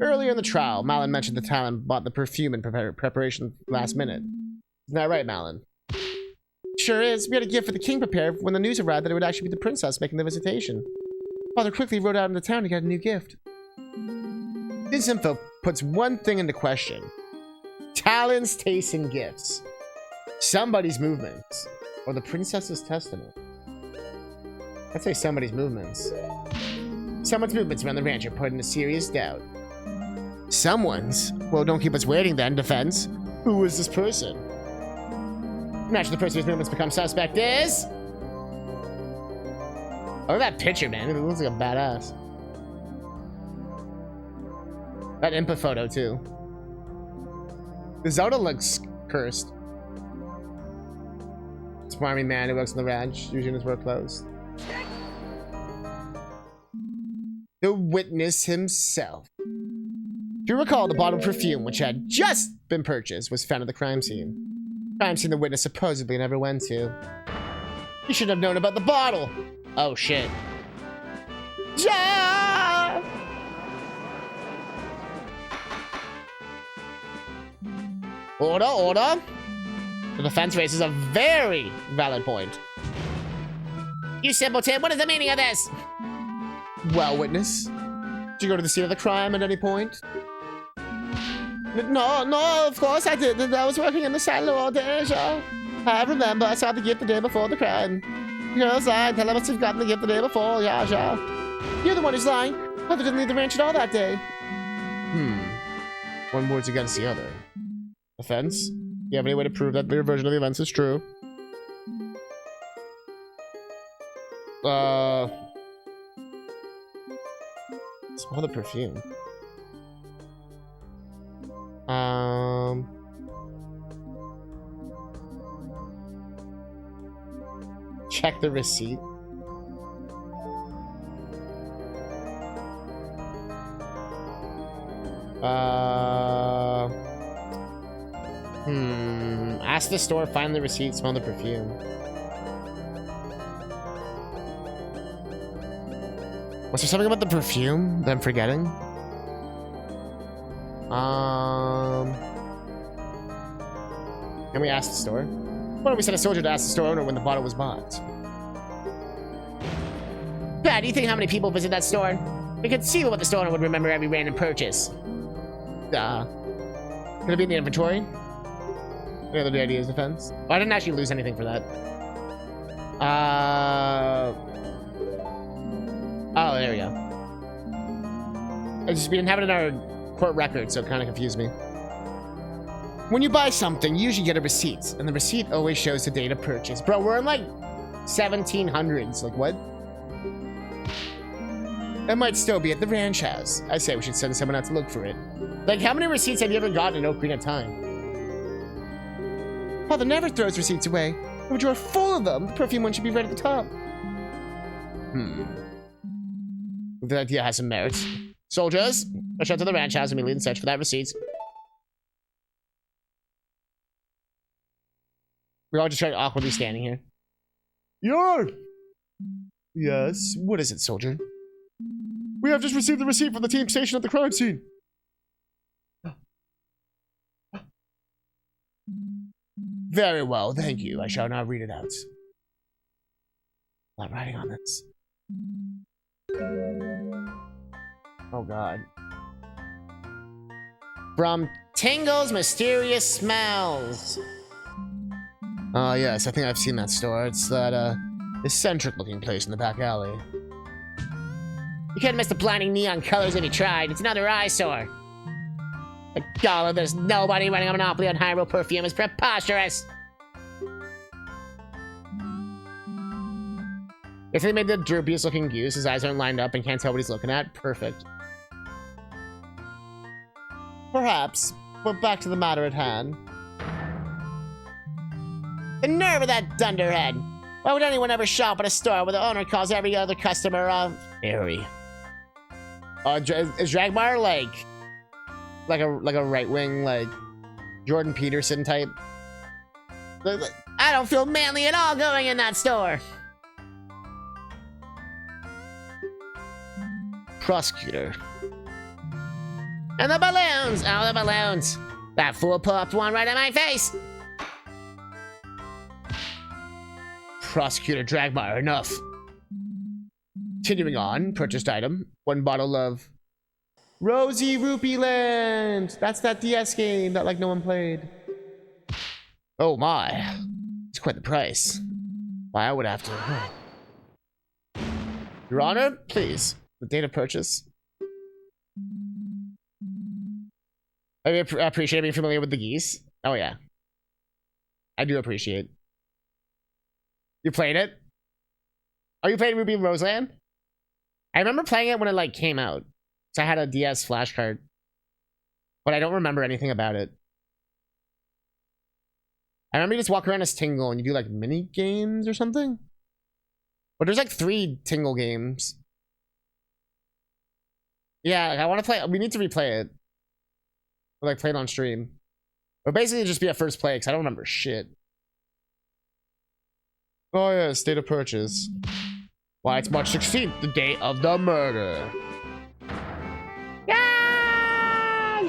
Earlier in the trial, Malin mentioned the Talon bought the perfume in preparation last minute. Isn't that right, Malin? Sure is. We had a gift for the king prepared when the news arrived that it would actually be the princess making the visitation. Father quickly rode out into town to get a new gift. This info puts one thing into question. Talon's taste in gifts. Somebody's movements. Or the princess's testament. I'd say somebody's movements. Someone's movements around the ranch are put into serious doubt. Someone's? Well, don't keep us waiting then, defense. Who is this person? Naturally, the person whose movements become suspect is... Oh, that picture, man. It looks like a badass. That input photo, too. The Zelda looks cursed. Smarmy man who works on the ranch, using his work clothes. The witness himself. If you recall, the bottle of perfume, which had just been purchased, was found at the crime scene. Crime scene the witness supposedly never went to. You should have known about the bottle. Oh, shit. Ja! Order, order. The defense raises a very valid point. You simpleton, what is the meaning of this? Well, witness, did you go to the scene of the crime at any point? No, of course I didn't. I was working in the cellar all day, ja. I remember I saw the gift the day before the crime. Girls lied. Tell I must have gotten the gift the day before, yeah. You're the one who's lying. Mother didn't leave the ranch at all that day. One word's against the other. Offense? You have any way to prove that your version of the events is true? Smell the perfume. Check the receipt. Ask the store, find the receipt, smell the perfume. Was there something about the perfume that I'm forgetting? Can we ask the store? Why don't we send a soldier to ask the store owner when the bottle was bought? Pat, do you think how many people visit that store? We could see what the store owner would remember every random purchase. Could it be in the inventory? Any other ideas, defense? Oh, I didn't actually lose anything for that. Oh, there we go. We didn't have it in our court record, so it kind of confused me. When you buy something, you usually get a receipt, and the receipt always shows the date of purchase. Bro, we're in like 1700s. Like, what? It might still be at the ranch house. I say we should send someone out to look for it. Like, how many receipts have you ever gotten in Ocarina of Time? Father never throws receipts away. We have a drawer full of them. The perfume one should be right at the top. The idea has some merit. Soldiers, rush out to the ranch house and immediately and search for that receipt. We're all just awkwardly standing here. Yard! Yes? What is it, soldier? We have just received the receipt from the team stationed at the crime scene. Very well, thank you. I shall now read it out. Not writing on this. Oh god. From Tingle's Mysterious Smells. Oh yes, I think I've seen that store. It's that eccentric looking place in the back alley. You couldn't miss the blinding neon colors if you tried. It's another eyesore. The gall of there's nobody running a monopoly on Hyrule perfume is preposterous. If they made the droopiest looking goose, his eyes aren't lined up and can't tell what he's looking at, perfect. Perhaps, but back to the matter at hand. The nerve of that dunderhead! Why would anyone ever shop at a store where the owner calls every other customer a fairy? Is Dragmar like a right wing like Jordan Peterson type? I don't feel manly at all going in that store. Prosecutor. And the balloons! Oh, the balloons! That fool popped one right in my face! Prosecutor Dragmire, enough. Continuing on, purchased item. 1 bottle of Rosie Rupee Land. That's that DS game that like no one played. Oh my. It's quite the price. Why, I would have to... Your Honor, please. The date of purchase. I appreciate being familiar with the geese. Oh yeah. I do appreciate. You played it? Are you playing Ruby Roseland? I remember playing it when it like came out. So I had a DS flash card. But I don't remember anything about it. I remember you just walk around as Tingle and you do like mini games or something. But there's like 3 Tingle games. Yeah, I want to play. We need to replay it. Or like play it on stream. Or basically just be a first play because I don't remember shit. Oh yeah, state of purchase. Why, it's March 16th, the day of the murder.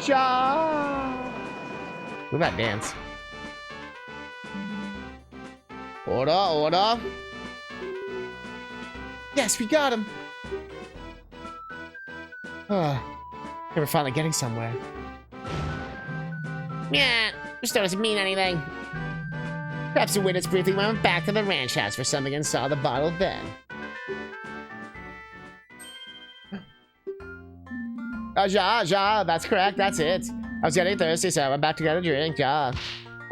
Yeah! Look at that dance. Order, order. Yes, we got him. We're finally getting somewhere. Yeah, this still doesn't mean anything. Perhaps the witness briefly went back to the ranch house for something and saw the bottle then. Ja, that's correct, that's it. I was getting thirsty, so I went back to get a drink, ja.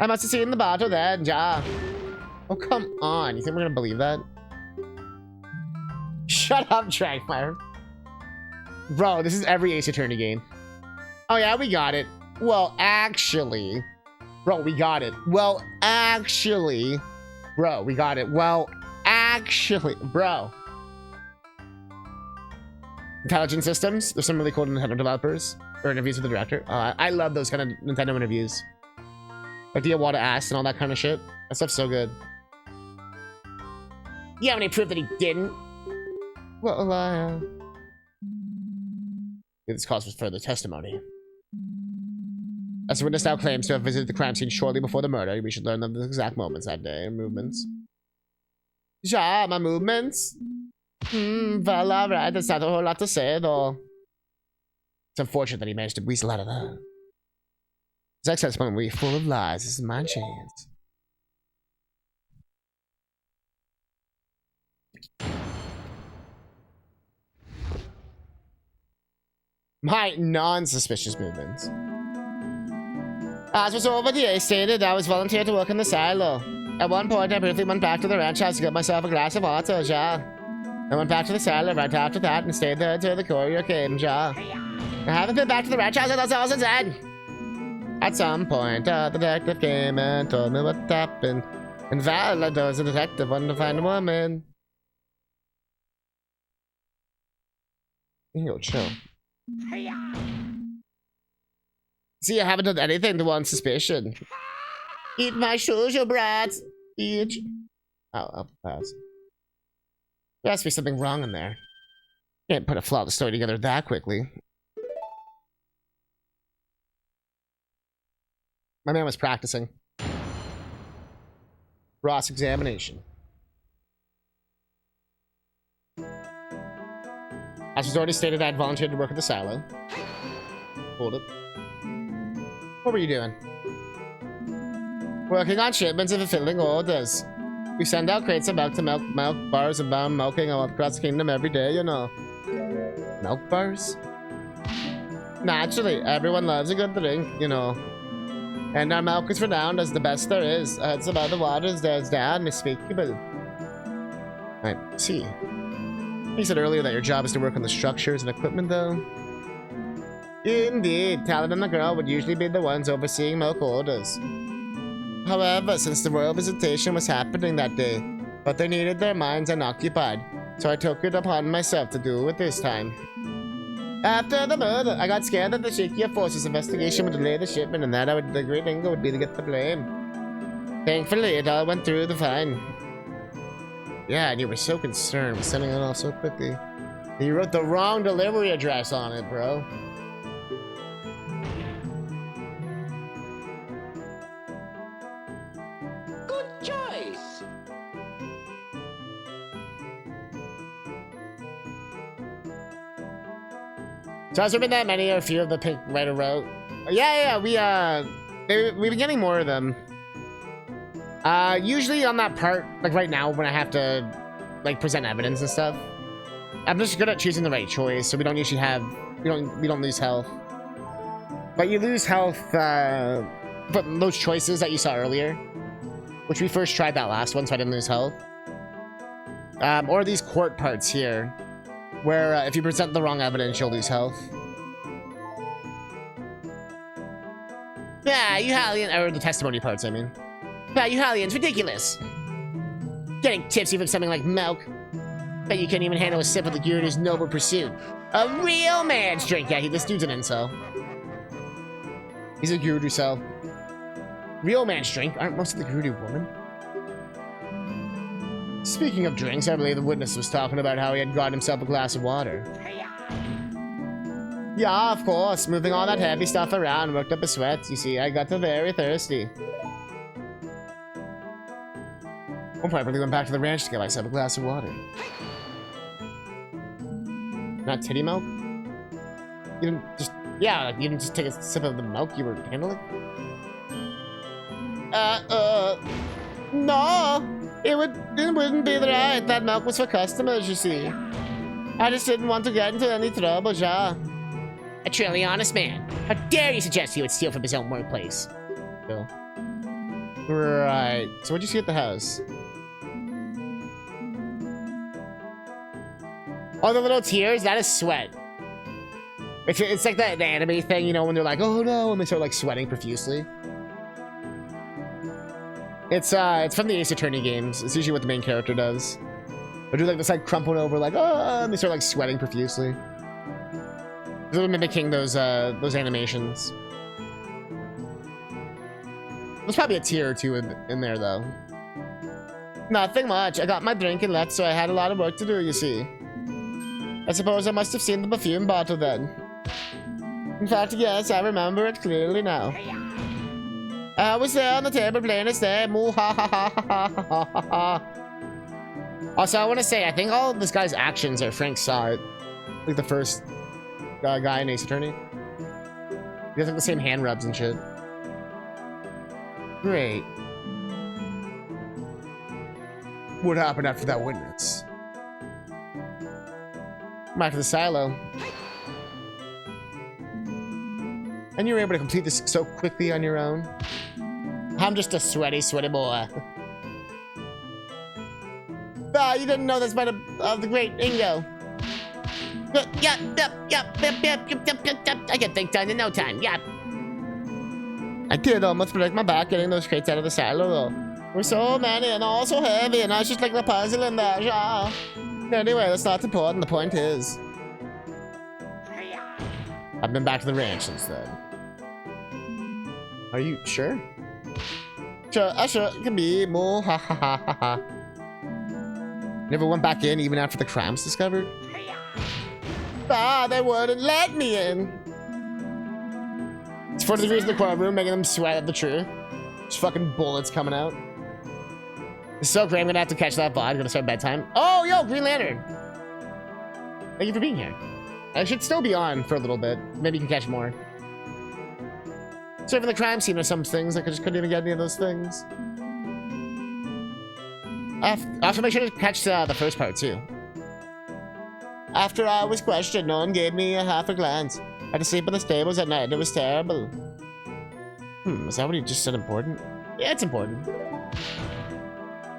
I must have seen the bottle then, ja. Oh, come on. You think we're gonna believe that? Shut up, Dragfire. Bro, this is every Ace Attorney game. Oh yeah, we got it. Well, actually... Bro, we got it. Well, actually... Bro, we got it. Well, actually... Bro. Intelligent Systems. There's some really cool Nintendo developers. Or interviews with the director. I love those kind of Nintendo interviews. Like the Iwata ass and all that kind of shit. That stuff's so good. You have any proof that he didn't? Well, this calls for further testimony. As the witness now claims to have visited the crime scene shortly before the murder, we should learn the exact moments that day and movements. Ja, my movements? Well, alright, there's not a whole lot to say, though. It's unfortunate that he managed to weasel out of that. His ex-husband will be full of lies. This is my chance. My non-suspicious movements. As was over, the Ace stated I was volunteered to work in the silo. At one point, I briefly went back to the ranch house to get myself a glass of water, ja. I went back to the cellar right after that and stayed there until the courier came, ja. I haven't been back to the ranch house since I was inside. At some point, the detective came and told me what happened. And Val, as a detective, wanted to find a woman. Yo, chill. See, I haven't done anything to one suspicion. Eat my shoes, you brats. Eat. Oh, I'll pass. There has to be something wrong in there. Can't put a flawless story together that quickly. My man was practicing. Ross examination. As was already stated, I had volunteered to work at the silo. Hold it. What were you doing? Working on shipments and fulfilling orders. We send out crates of milk to milk bars and bound milking all across the kingdom every day, you know. Milk bars? Naturally, everyone loves a good drink, you know. And our milk is renowned as the best there is. It's about the waters there's down, unspeakable. I see. You said earlier that your job is to work on the structures and equipment, though. Indeed, Talon and the girl would usually be the ones overseeing milk orders. However, since the royal visitation was happening that day, but they needed their minds unoccupied, so I took it upon myself to do it this time. After the murder, I got scared that the Shikia Force's investigation would delay the shipment and that the great Inga would be to get the blame. Thankfully, it all went through the fine. Yeah, and you were so concerned with sending it off so quickly. You wrote the wrong delivery address on it, bro. Good choice. So has there been that many or a few of the pink right wrote? Yeah, we've been getting more of them. Usually on that part, like right now when I have to like present evidence and stuff, I'm just good at choosing the right choice, so we don't usually have we don't lose health. But you lose health but those choices that you saw earlier, which we first tried that last one, so I didn't lose health. Or these court parts here, where if you present the wrong evidence, you'll lose health. Yeah, you Hallian, or the testimony parts, I mean. Yeah, you Hallians, ridiculous. Getting tipsy from something like milk. Bet you can't even handle a sip of the Gyuru's noble pursuit. A real man's drink. Yeah, this dude's an incel. He's a Gyuru cell. Real man's drink? Aren't most of the Gyuru women? Speaking of drinks, I believe the witness was talking about how he had got himself a glass of water. Yeah, of course. Moving all that heavy stuff around worked up a sweat. You see, I got very thirsty. One point, I really went back to the ranch to get myself a glass of water. Not titty milk? You didn't just... Yeah, like, you didn't just take a sip of the milk you were handling? No! It wouldn't be right. That milk was for customers, you see. I just didn't want to get into any trouble, ja. A truly honest man. How dare you suggest he would steal from his own workplace? Bill. Right. So what'd you see at the house? Oh, the little tears? That is sweat. It's like that the anime thing, you know, when they're like, oh no, and they start like sweating profusely. It's from the Ace Attorney games. It's usually what the main character does. They do like this like crumpling over like, oh, and they start like sweating profusely. They're mimicking those animations. There's probably a tear or two in there though. Nothing much. I got my drink and left, so I had a lot of work to do, you see. I suppose I must have seen the perfume bottle then. In fact, yes, I remember it clearly now. I was there on the table playing his name. Moo ha ha ha ha ha ha ha. Also, I want to say, I think all of this guy's actions are Frank saw it. Like the first guy in Ace Attorney. He has like the same hand rubs and shit. Great. What happened after that witness? Back to the silo. And you were able to complete this so quickly on your own? I'm just a sweaty boy. Ah, you didn't know this about the great Ingo. Yep. I get things done in no time. Yep. I did almost break my back getting those crates out of the silo, though. There were so many and all so heavy, and I was just like the puzzle in there. Yeah. Anyway, that's not important. The point is, I've been back to the ranch since then. Are you sure? Sure, it can be more. Ha ha ha ha ha. Never went back in even after the crime's discovered? Ah, they wouldn't let me in. It's 40 degrees in the courtroom, making them sweat at the truth. There's fucking bullets coming out. It's so great, I'm gonna have to catch that VOD. I'm gonna start bedtime. Oh, yo, Green Lantern. Thank you for being here. I should still be on for a little bit. Maybe you can catch more. Serving the crime scene or some things. I just couldn't even get any of those things. I have to make sure to catch the first part, too. After I was questioned, no one gave me a half a glance. I had to sleep in the stables at night. It was terrible. Is that what he just said important? Yeah, it's important.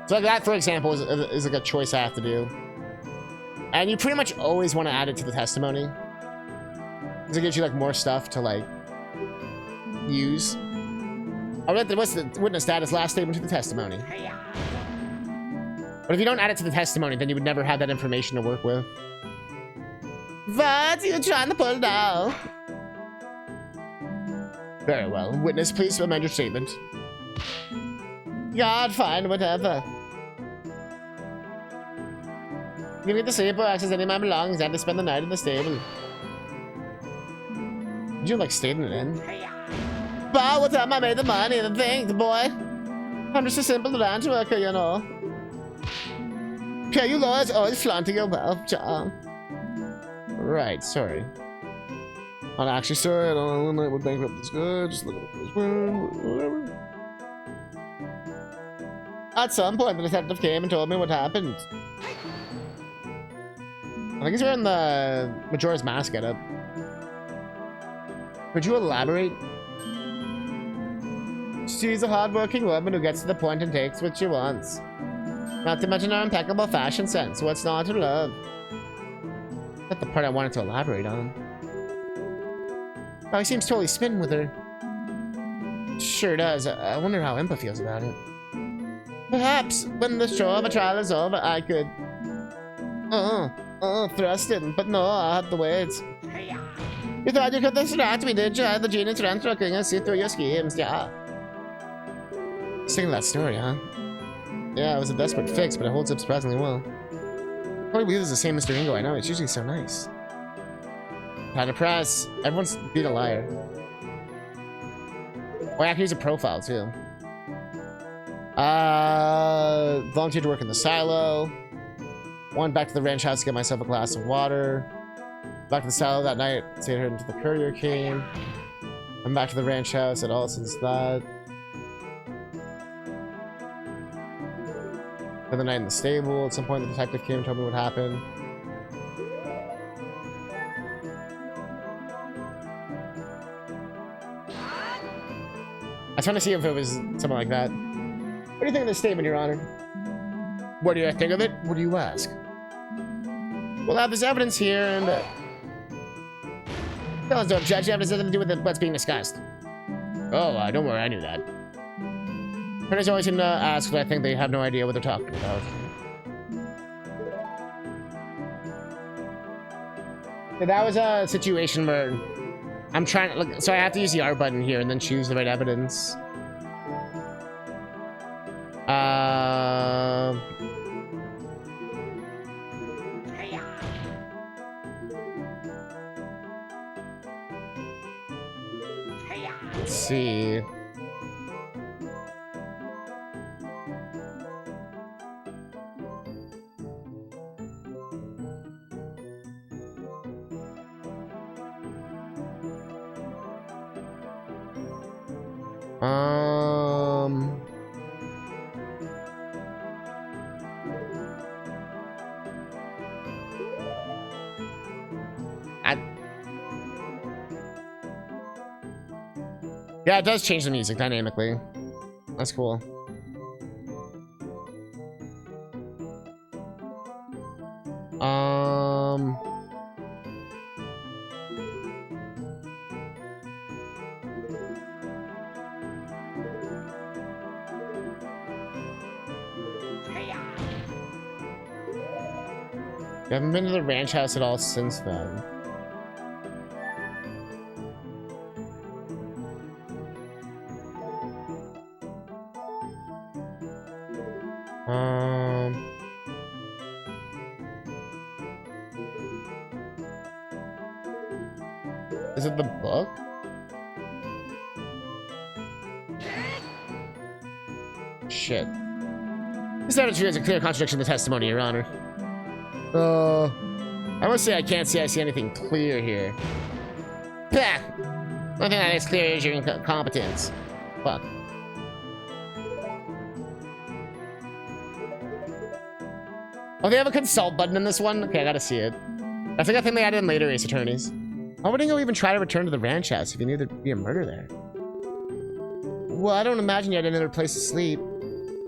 So like that, for example, is like a choice I have to do. And you pretty much always want to add it to the testimony. Because it gives you like more stuff to like use. I read the witness status last statement to the testimony. But if you don't add it to the testimony, then you would never have that information to work with. What are you trying to pull now? Very well. Witness, please amend your statement. God, fine, whatever. You need to sleep or access any of my belongings. I had to spend the night in the stable. Did you like stay in an inn? But what time I made the money and the thing, the boy. I'm just a simple ranch worker, you know. Okay, you lawyers always flaunting your wealth, John. Right, sorry. I'm actually sorry, I don't know when I would bankrupt this guy. Just look at this whatever. At some point, the detective came and told me what happened. I think he's wearing the Majora's Mask getup. Could you elaborate? She's a hardworking woman who gets to the point and takes what she wants. Not to mention her impeccable fashion sense. What's not to love? That's the part I wanted to elaborate on. Oh, he seems totally smitten with her. Sure does. I wonder how Impa feels about it. Perhaps when the show of a trial is over, I could... thrust it. But no, I'll have to wait. You thought you could distract me, did you? The genius ran trucking and see through your schemes, yeah. Sticking to that story, huh? Yeah, it was a desperate fix, but it holds up surprisingly well. I can't believe it's the same Mr. Ingo I know. It's usually so nice. Kind of press. Everyone's being a liar. Oh, I can use a profile, too. Volunteered to work in the silo. Went back to the ranch house to get myself a glass of water. Back to the silo that night, stayed here until the courier came. I'm back to the ranch house at all since that. Spent the night in the stable. At some point, the detective came and told me what happened. I was trying to see if it was something like that. What do you think of this statement, Your Honor? What do you think of it? What do you ask? We'll have this evidence here and... Tell us, don't judge. Evidence has nothing to do with what's being discussed. Oh, don't worry. I knew that. Attorneys always seem to ask, but I think they have no idea what they're talking about. Yeah, that was a situation where I'm trying to look. So I have to use the R button here and then choose the right evidence. Let's see. Yeah, it does change the music dynamically. That's cool. I haven't been to the ranch house at all since then. Is it the book? Shit. This evidence is a clear contradiction of the testimony, Your Honor. I must say I can't say I see anything clear here. Pah! One thing that is clear is your incompetence. Fuck. Oh, they have a consult button in this one? Okay, I gotta see it. That's like a thing they added in later Ace Attorneys. Why wouldn't you even try to return to the ranch house if you knew there'd be a murder there? Well, I don't imagine you had another place to sleep.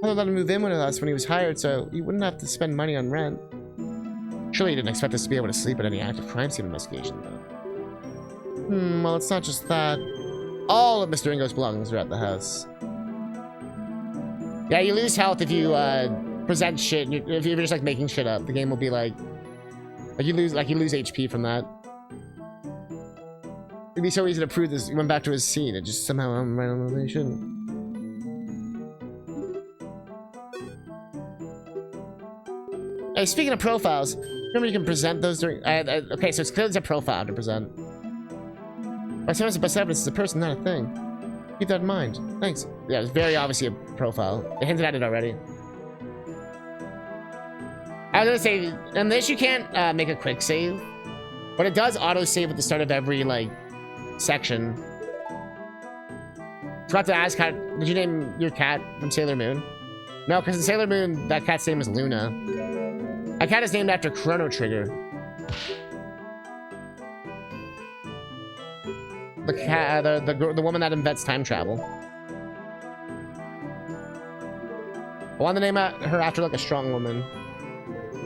Father let him move in with us when he was hired, so he wouldn't have to spend money on rent. Surely you didn't expect us to be able to sleep at any active crime scene investigation, though. Well, it's not just that. All of Mr. Ringo's belongings are at the house. Yeah, you lose health if you present shit. If you're just like making shit up, the game will be like you lose HP from that. It'd be so easy to prove this. He went back to his seat. It just somehow right on the way he shouldn't. Hey, speaking of profiles, remember you can present those during. Okay, so it's clearly a profile to present. By the time it's best evidence, it's a person, not a thing. Keep that in mind. Thanks. Yeah, it's very obviously a profile. They hinted at it already. I was gonna say, in this you can't make a quick save, but it does auto save at the start of every like section. Forgot to ask, did you name your cat from Sailor Moon? No, because in Sailor Moon that cat's name is Luna. A cat is named after Chrono Trigger. The cat, the woman that invents time travel. I want to name her after like a strong woman,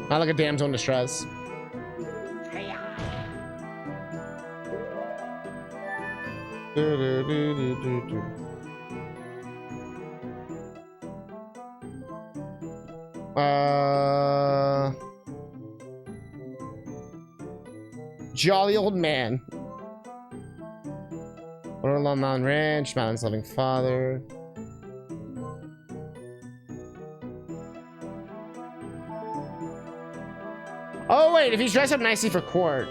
not like a damsel in distress. Jolly old man. We're along Mountain Ranch, Mountain's loving father. Oh wait, if he's dressed up nicely for court.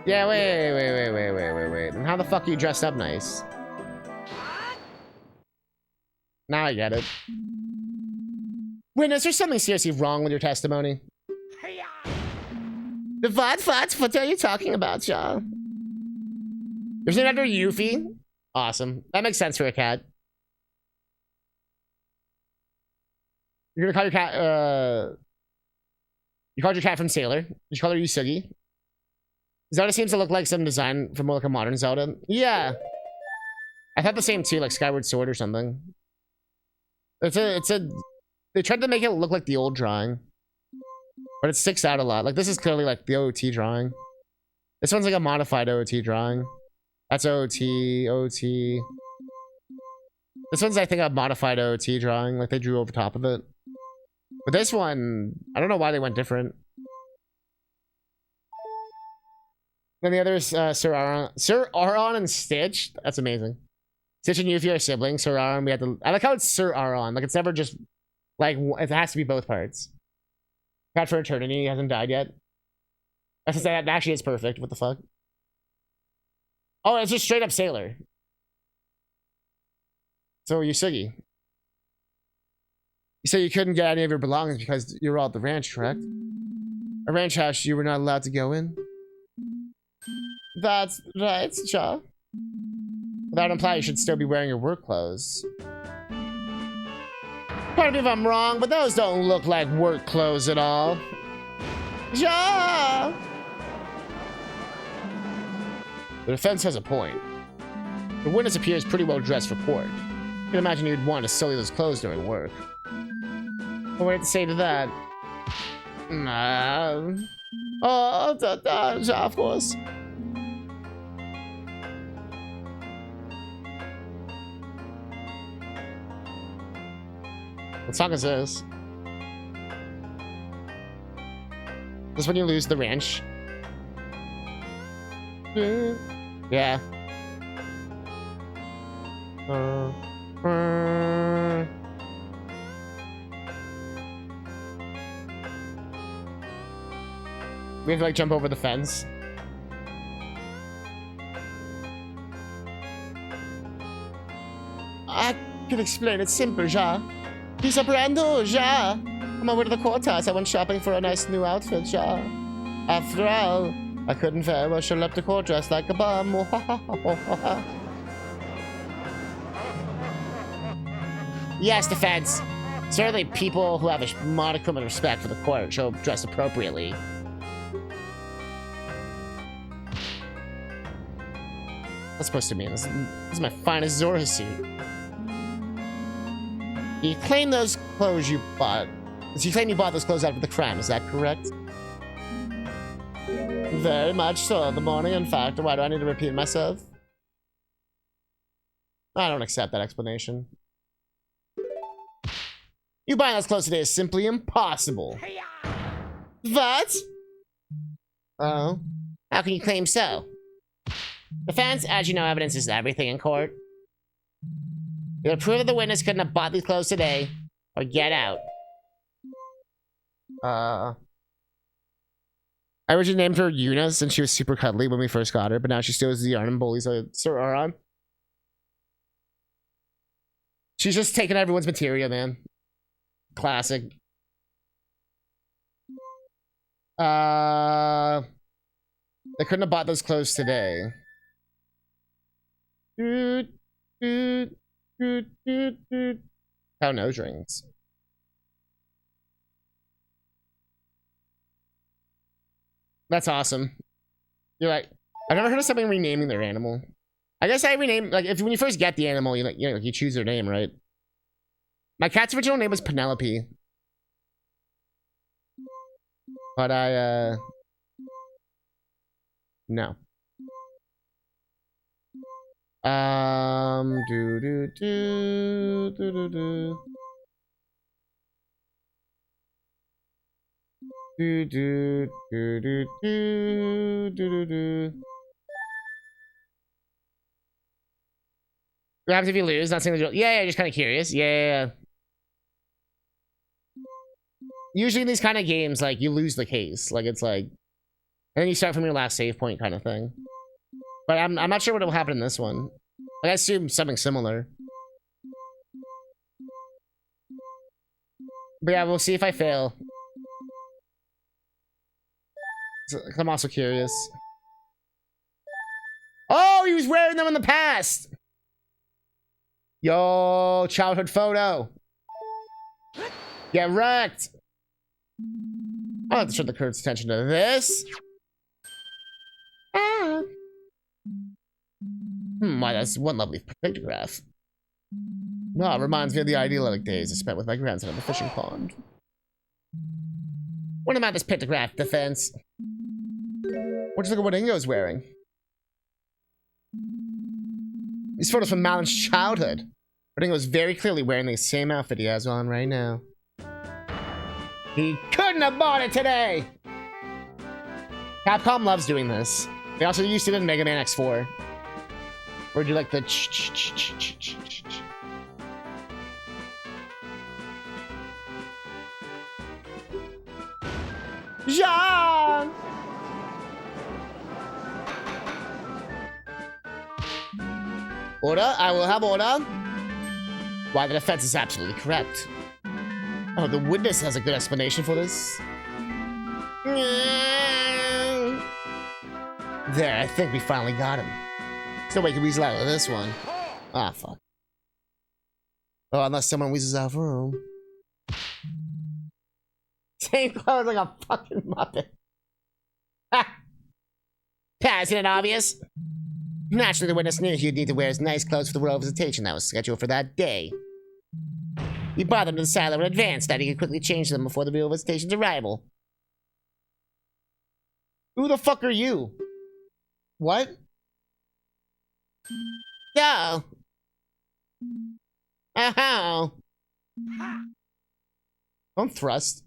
Yeah, wait. Then how the fuck are you dressed up nice? Now I get it. Wait, is there something seriously wrong with your testimony? The what are you talking about, John? There's name after Yuffie? Awesome. That makes sense for a cat. You're gonna call your cat, you called your cat from Sailor. Did you call her Yusugi? Zelda seems to look like some design from more like a modern Zelda. Yeah. I thought the same too, like Skyward Sword or something. They tried to make it look like the old drawing. But it sticks out a lot. Like, this is clearly like the OOT drawing. This one's like a modified OOT drawing. That's OOT. This one's, I think, a modified OOT drawing. Like, they drew over top of it. But this one, I don't know why they went different. Then the others, Sir Aron and Stitch. That's amazing. Stitch and Yuffie are siblings. Sir Aron, we had to... I like how it's Sir Aron. Like, it's never just... Like, it has to be both parts. Cat for eternity. He hasn't died yet. That actually is perfect. What the fuck? Oh, it's just straight up Sailor. So, Yusugi. You said you couldn't get any of your belongings because you were all at the ranch, correct? A ranch house you were not allowed to go in? That's right, Cha. That implies you should still be wearing your work clothes. Pardon me if I'm wrong, but those don't look like work clothes at all. Ja! The defense has a point. The witness appears pretty well dressed for court. You can imagine you'd want to sully those clothes during work. What do I have to say to that? Ja, of course. What song is this? This is when you lose the ranch. Yeah. We have to like jump over the fence. Can explain it simple, ja. He's a brand new, ja. On my way to the courthouse, I went shopping for a nice new outfit, ja. After all, I couldn't very well show up to court dressed like a bum. Yes, defense. Certainly people who have a modicum of respect for the court should dress appropriately. What's supposed to mean? This is my finest Zora suit. You claim those clothes you bought. You claim you bought those clothes after the crime, is that correct? Very much so. The morning, in fact. Why do I need to repeat myself? I don't accept that explanation. You buying those clothes today is simply impossible. What? Oh? How can you claim so? Defense, as you know, evidence is everything in court. You'll prove that the witness couldn't have bought these clothes today, or get out. I originally named her Yuna since she was super cuddly when we first got her, but now she still is the yarn and bullies Sir Aron. She's just taking everyone's material, man. Classic. They couldn't have bought those clothes today. How nose rings. That's awesome. You're like, I've never heard of somebody renaming their animal. I guess I rename, like, when you first get the animal, you choose their name, right? My cat's original name was Penelope. But no. What happens if you lose? Not saying the drill. Yeah, just kind of curious. Yeah. Usually in these kind of games, like, you lose the case. Like, it's like... And then you start from your last save point kind of thing. But I'm not sure what will happen in this one. Like, I assume something similar. But yeah, we'll see if I fail. So, I'm also curious. Oh, he was wearing them in the past! Yo, childhood photo. Get wrecked. I'll have to turn the court's attention to this. Ah. Why, that's one lovely pictograph. Oh, it reminds me of the idyllic days I spent with my grandson at the fishing pond. What about this pictograph, defense? What'd you look at what Ingo's wearing? These photos from Malin's childhood. But Ingo's very clearly wearing the same outfit he has on right now. He couldn't have bought it today! Capcom loves doing this. They also used to do it in Mega Man X4. Or do like the Jean! Order, I will have order. Why, the defense is absolutely correct. Oh, the witness has a good explanation for this. There, I think we finally got him. There's no way he can weasel out of this one. Ah, fuck. Oh, unless someone weasels out for him. Same clothes like a fucking muppet. Ha! Isn't it obvious? Naturally, the witness knew he'd need to wear his nice clothes for the royal visitation that was scheduled for that day. He brought them to the silo in advance, that he could quickly change them before the royal visitation's arrival. Who the fuck are you? What? No. Oh. Don't thrust.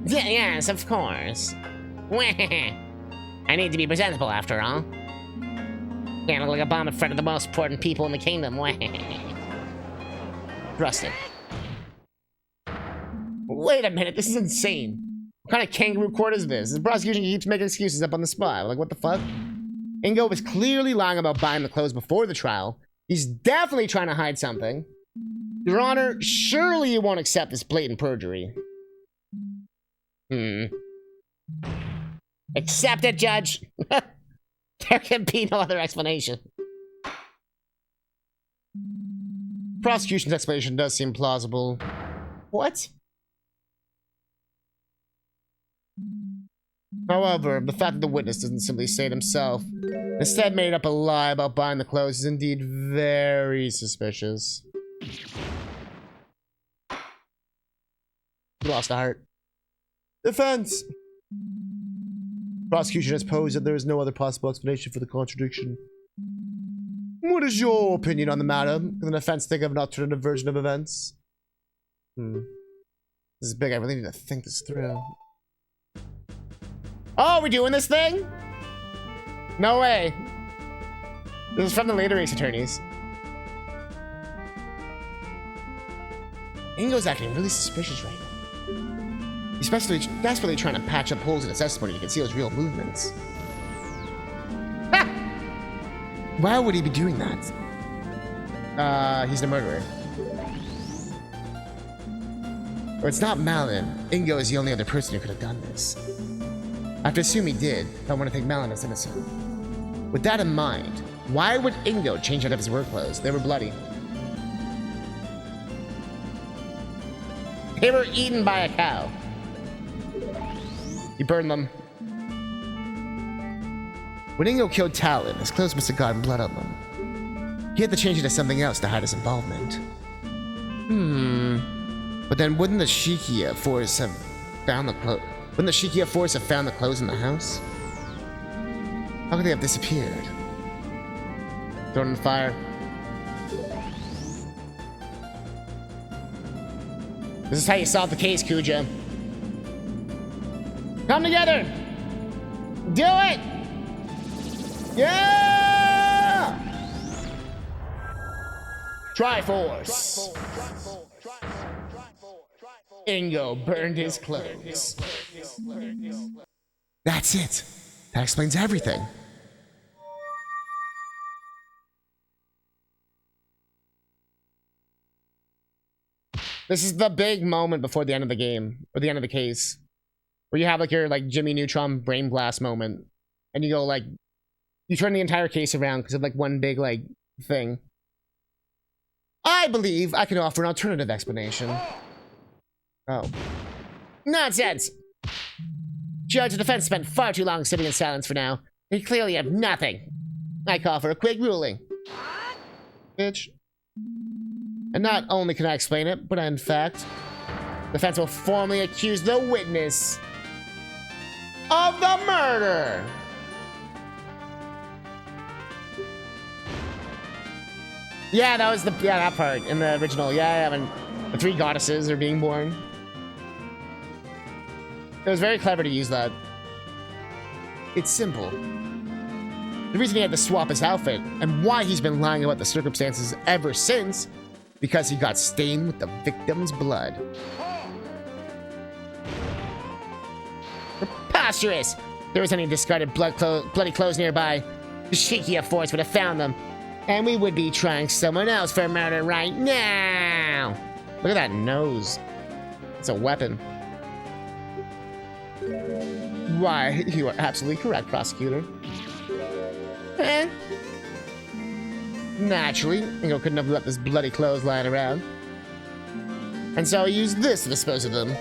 Yes, of course. I need to be presentable after all. Can't look like a bomb in front of the most important people in the kingdom. Thrusting. Wait a minute, this is insane. What kind of kangaroo court is this? The prosecution keeps making excuses up on the spot. Like, what the fuck? Ingo was clearly lying about buying the clothes before the trial. He's definitely trying to hide something. Your Honor, surely you won't accept this blatant perjury. Accept it, Judge. There can be no other explanation. Prosecution's explanation does seem plausible. What? However, the fact that the witness doesn't simply say it himself, instead made up a lie about buying the clothes, is indeed very suspicious. You lost a heart. Defense! Prosecution has posed that there is no other possible explanation for the contradiction. What is your opinion on the matter? Can the defense think of an alternative version of events? This is big. I really need to think this through. Oh, we're doing this thing? No way. This is from the later race attorneys. Ingo's acting really suspicious right now. He's desperately trying to patch up holes in his testimony. You can see those real movements. Ha! Why would he be doing that? He's the murderer. Or it's not Malin. Ingo is the only other person who could have done this. I have to assume he did, but I want to think Malin is innocent. With that in mind, why would Ingo change out of his work clothes? They were bloody. They were eaten by a cow. He burned them. When Ingo killed Talon, his clothes must have gotten blood on them. He had to change it to something else to hide his involvement. But then wouldn't the Shikia force have found the clothes? Wouldn't the Shikia force have found the clothes in the house? How could they have disappeared? Thrown in the fire. This is how you solve the case, Kuja. Come together! Do it! Yeah! Triforce! Ingo burned his clothes. That's it. That explains everything. This is the big moment before the end of the game, or the end of the case, where you have like your Jimmy Neutron brain blast moment, and you go you turn the entire case around because of one big thing. I believe I can offer an alternative explanation. Oh. Nonsense! Judge, the defense spent far too long sitting in silence for now. They clearly have nothing. I call for a quick ruling. Bitch. And not only can I explain it, but in fact, the defense will formally accuse the witness of the murder. Yeah, that was that part in the original. Yeah, when the three goddesses are being born. It was very clever to use that. It's simple. The reason he had to swap his outfit, and why he's been lying about the circumstances ever since, because he got stained with the victim's blood. Preposterous! If there was any discarded bloody clothes nearby, the Shikia force would have found them. And we would be trying someone else for murder right now! Look at that nose. It's a weapon. Why, you are absolutely correct, prosecutor. Naturally, Ingo couldn't have left his bloody clothes lying around. And so he used this to dispose of them.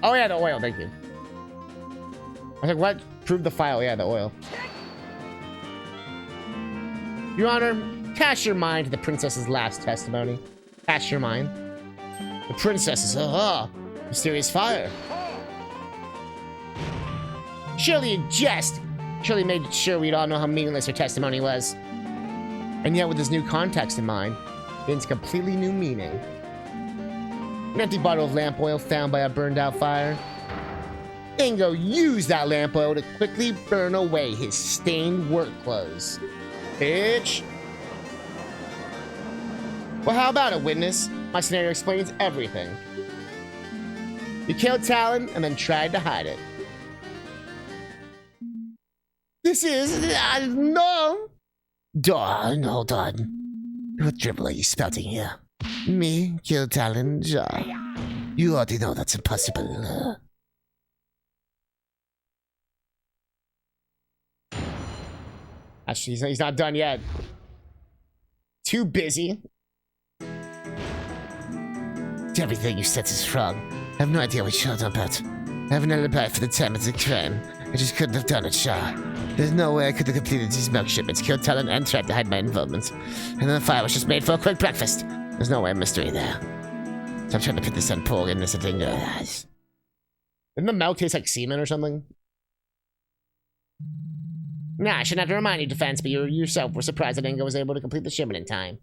Oh yeah, the oil, thank you. I was like, what? Prove the file, yeah, the oil. Your Honor, cast your mind to the princess's last testimony. Cast your mind. The princess's, mysterious fire. Surely you jest! Surely made sure we'd all know how meaningless her testimony was. And yet with this new context in mind, gains completely new meaning. An empty bottle of lamp oil found by a burned out fire. Ingo used that lamp oil to quickly burn away his stained work clothes. Bitch. Well, how about it, witness? My scenario explains everything. You killed Talon and then tried to hide it. This is... no! Dawn, hold on. What dribble are you spouting here? Me? Kill Talon? You already know that's impossible. Actually, he's not done yet. Too busy. Everything you said is wrong. I have no idea what you're talking about. I have an alibi for the time of the crime. I just couldn't have done it, Shaw. There's no way I could have completed these milk shipments, killed Talon, and tried to hide my involvement. And then the fire was just made for a quick breakfast. There's no way mystery there. Stop trying to put this on poor innocent Ingo. Didn't the milk taste like semen or something? Nah, I shouldn't have to remind you, Defense, but you yourself were surprised that Ingo was able to complete the shipment in time.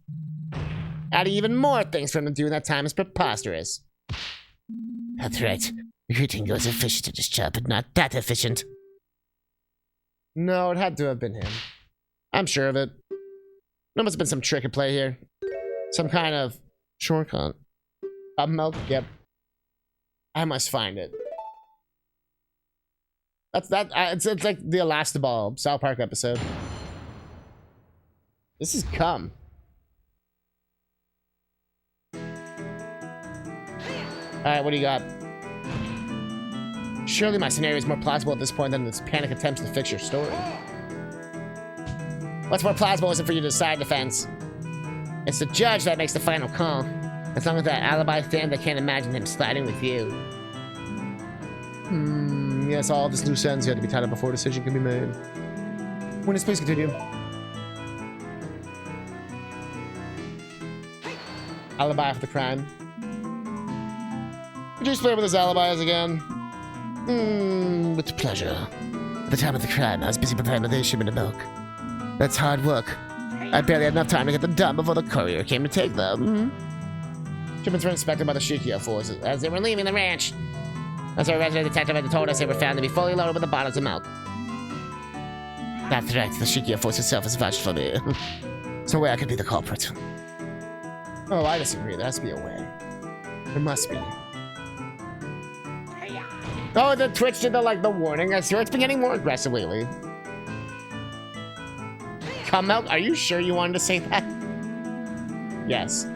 Adding even more things for him to do in that time is preposterous. That's right. Ingo is efficient at his job, but not that efficient. No, it had to have been him. I'm sure of it. There must have been some trick at play here. Some kind of shortcut. Milk? Yep. I must find it. It's like the Elastaball South Park episode. This is cum. Alright, what do you got? Surely my scenario is more plausible at this point than this panic attempts to fix your story. What's more plausible isn't for you to decide, Defense. It's the judge that makes the final call. As long as that alibi stand, I can't imagine him sliding with you. Yes, all of this loose ends had to be tied up before a decision can be made. Witness, please continue. Alibi for the crime. Could you explain what this alibi is again? With pleasure. At the time of the crime, I was busy preparing the day's shipment of milk. That's hard work. I barely had enough time to get them done before the courier came to take them. Shipments were inspected by the Shikio forces as they were leaving the ranch. As our resident detective had told us, they were found to be fully loaded with the bottles of milk. That's right, the Shikio force itself has vouched for me. There's no way I could be the culprit. Oh, I disagree. There has to be a way. There must be. Oh, the Twitch did the warning. I swear it's been getting more aggressive lately. Come out. Are you sure you wanted to say that? Yes.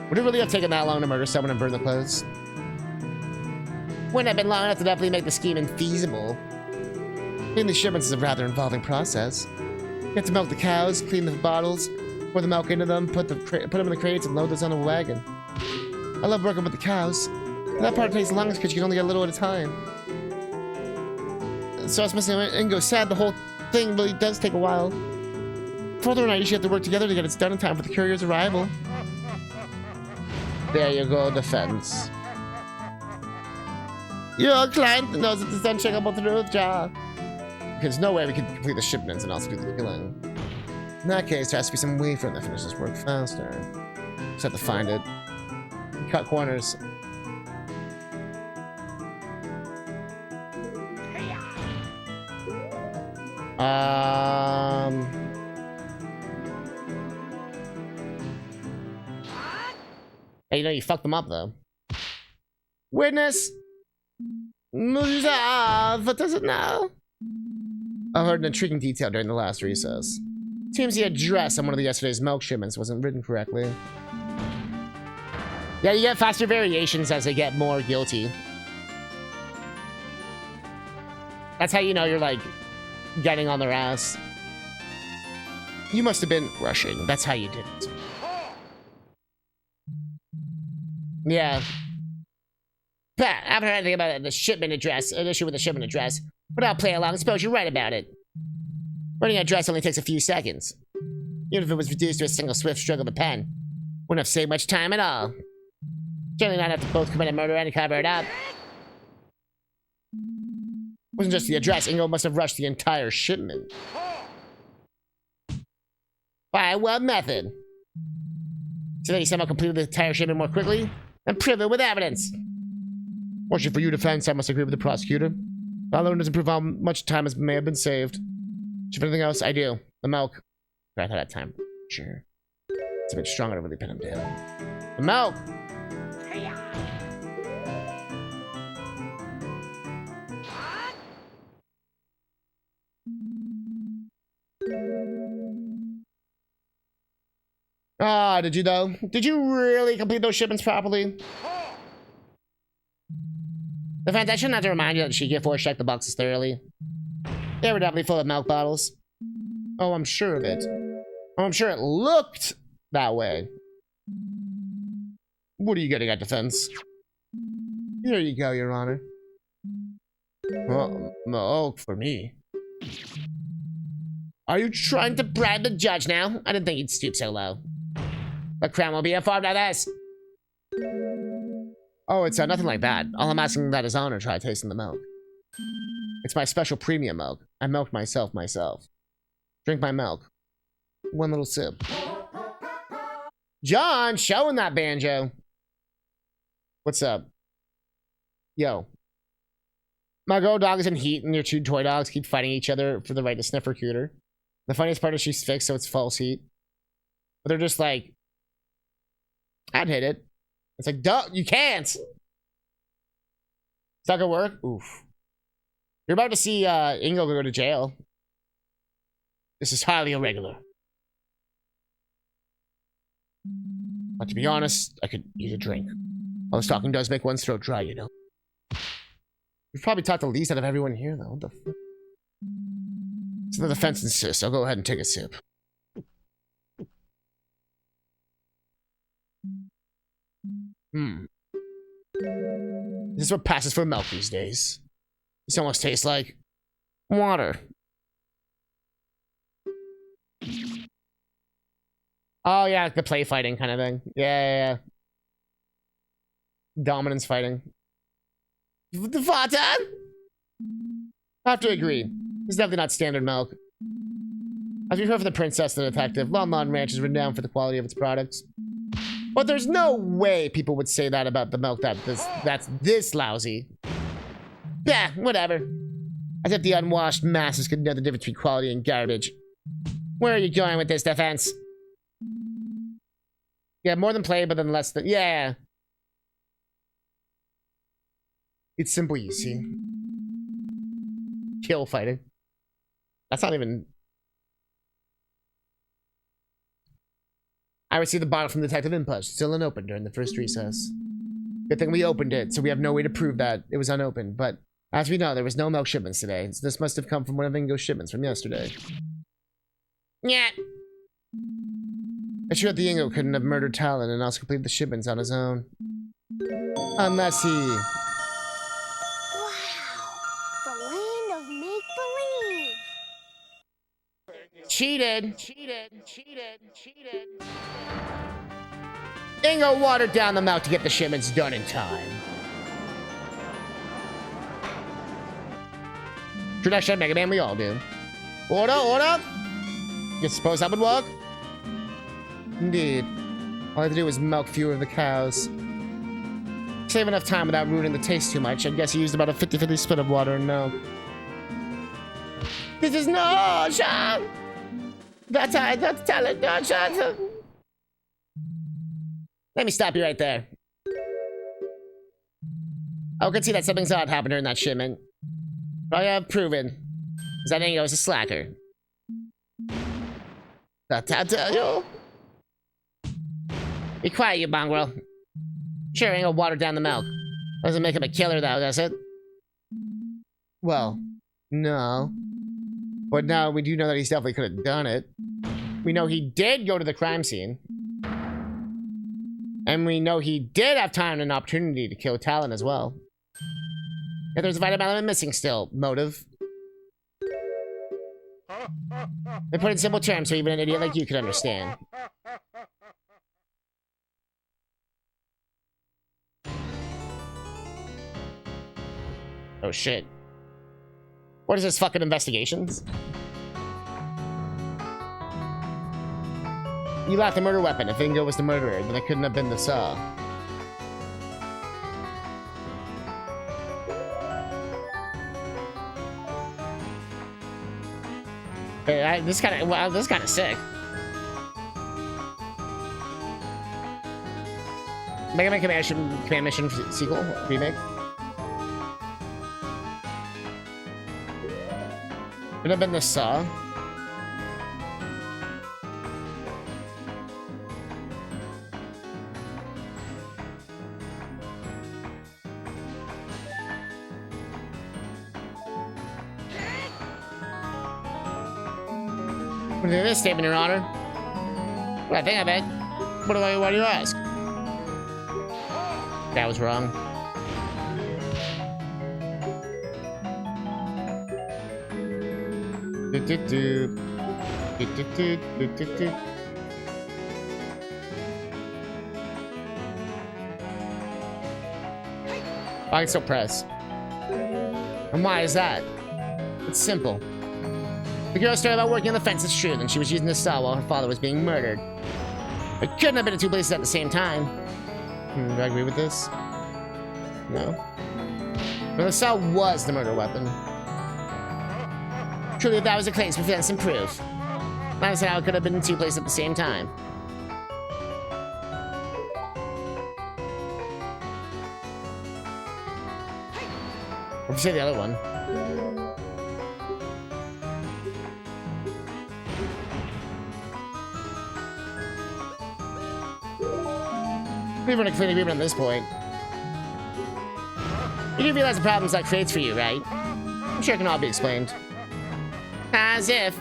Would it really have taken that long to murder someone and burn the clothes? Wouldn't have been long enough to definitely make the scheme infeasible. Cleaning the shipments is a rather involving process. You have to milk the cows, clean the bottles, pour the milk into them, put them in the crates, and load those on a wagon. I love working with the cows. That part takes the longest because you can only get a little at a time. So as Mr. Ingo said, the whole thing really does take a while. Further and I usually have to work together to get it done in time for the courier's arrival. There you go, Defense. Your client knows it's uncheckable truth, Jaw. There's no way we could complete the shipments and also do the killing. In that case, there has to be some way for them to finish this work faster. Just have to find it. Cut corners. Hey, you know, you fucked them up, though. Witness! What does it now? I heard an intriguing detail during the last recess. Seems the address on one of yesterday's milk shipments wasn't written correctly. Yeah, you get faster variations as they get more guilty. That's how you know you're, like, getting on their ass. You must have been rushing. That's how you did it. Yeah. Pat, I haven't heard anything about the shipment address, an issue with the shipment address, but I'll play along. Suppose you're right about it. Writing an address only takes a few seconds. Even if it was reduced to a single swift stroke of a pen. Wouldn't have saved much time at all. Certainly not have to both commit a murder and cover it up. It wasn't just the address. Ingo must have rushed the entire shipment. By what method? so that he somehow completed the entire shipment more quickly and prove it with evidence. Fortunately for you, defense, I must agree with the prosecutor. Valor doesn't prove how much time may have been saved. If anything else, I do. The milk. I thought I had time. Sure. It's a bit stronger to really pin him down. The milk! Ah, did you though? Did you really complete those shipments properly? Defense, I shouldn't have to remind you that she force checked the boxes thoroughly. They were definitely full of milk bottles. Oh, I'm sure of it. Oh, I'm sure it looked that way. What are you getting at, defense? Here you go, Your Honor. Well, milk for me. Are you trying to bribe the judge now? I didn't think you'd stoop so low. The crown will be informed of this. Oh, it's nothing like that. All I'm asking that His Honor try tasting the milk. It's my special premium milk. I milked myself. Drink my milk. One little sip. John, showing that Banjo. What's up? Yo. My girl dog is in heat and your two toy dogs keep fighting each other for the right to sniff her cooter. The funniest part is she's fixed, so it's false heat. But they're just like, I'd hit it. It's like, duh, you can't. It's not gonna work? Oof. You're about to see Ingo go to jail. This is highly irregular. But to be honest, I could use a drink. All this talking does make one's throat dry, you know. You've probably talked the least out of everyone here, though. What the fuck? So the defense insists. I'll go ahead and take a sip. This is what passes for milk these days. This almost tastes like water. Oh, yeah, like the play fighting kind of thing. Yeah. Dominance fighting. The water? I have to agree. It's definitely not standard milk. As we've heard from the princess and the detective, Lon Lon Ranch is renowned for the quality of its products. But there's no way people would say that about the milk that's this lousy. Yeah, whatever. As if the unwashed masses could know the difference between quality and garbage. Where are you going with this, defense? Yeah, more than play, but then less than... Yeah. It's simple, you see. Kill fighting. That's not even... I received the bottle from Detective Inpush, still unopened during the first recess. Good thing we opened it, so we have no way to prove that it was unopened, but as we know, there was no milk shipments today, so this must have come from one of Ingo's shipments from yesterday. Yeah. It's true that the Ingo couldn't have murdered Talon and also completed the shipments on his own. Unless he... Wow! The land of make-believe! Cheated. Ingo watered down the milk to get the shipments done in time. Tradition, Mega Man, we all do. Order! You suppose that would work? Indeed. All I have to do is milk fewer of the cows. Save enough time without ruining the taste too much. I guess he used about a 50-50 split of water and milk. This is no, Sean! That's talent, no, Sean! Let me stop you right there. I can see that something's odd happened during that shipment. All I have proven is that Ingo is a slacker. Be quiet, you mongrel. Sure, Ingo watered down the milk. Doesn't make him a killer, though, does it? Well, no. But now we do know that he definitely could have done it. We know he did go to the crime scene. And we know he did have time and an opportunity to kill Talon as well. Yet there's a vital element missing still. Motive. They put it in simple terms so even an idiot like you could understand. Oh shit. What is this, fucking investigations? You lacked the murder weapon. If Ingo was the murderer, then it couldn't have been the saw. Hey, this kind of sick. Mega Man Command Mission sequel remake. Could have been the saw. What is this statement, Your Honor? Well, I think of it. Why do you ask? That was wrong. I can still press. And why is that? It's simple. The girl's story about working on the fence is true, and she was using the saw while her father was being murdered. It couldn't have been in two places at the same time. Do I agree with this? No. But the saw was the murder weapon. Truly, if that was the case, present some proof. Not as how it could have been in two places at the same time. Or if you say the other one. We're in a complete agreement on this point. You do realize the problems that creates for you, right? I'm sure it can all be explained. As if.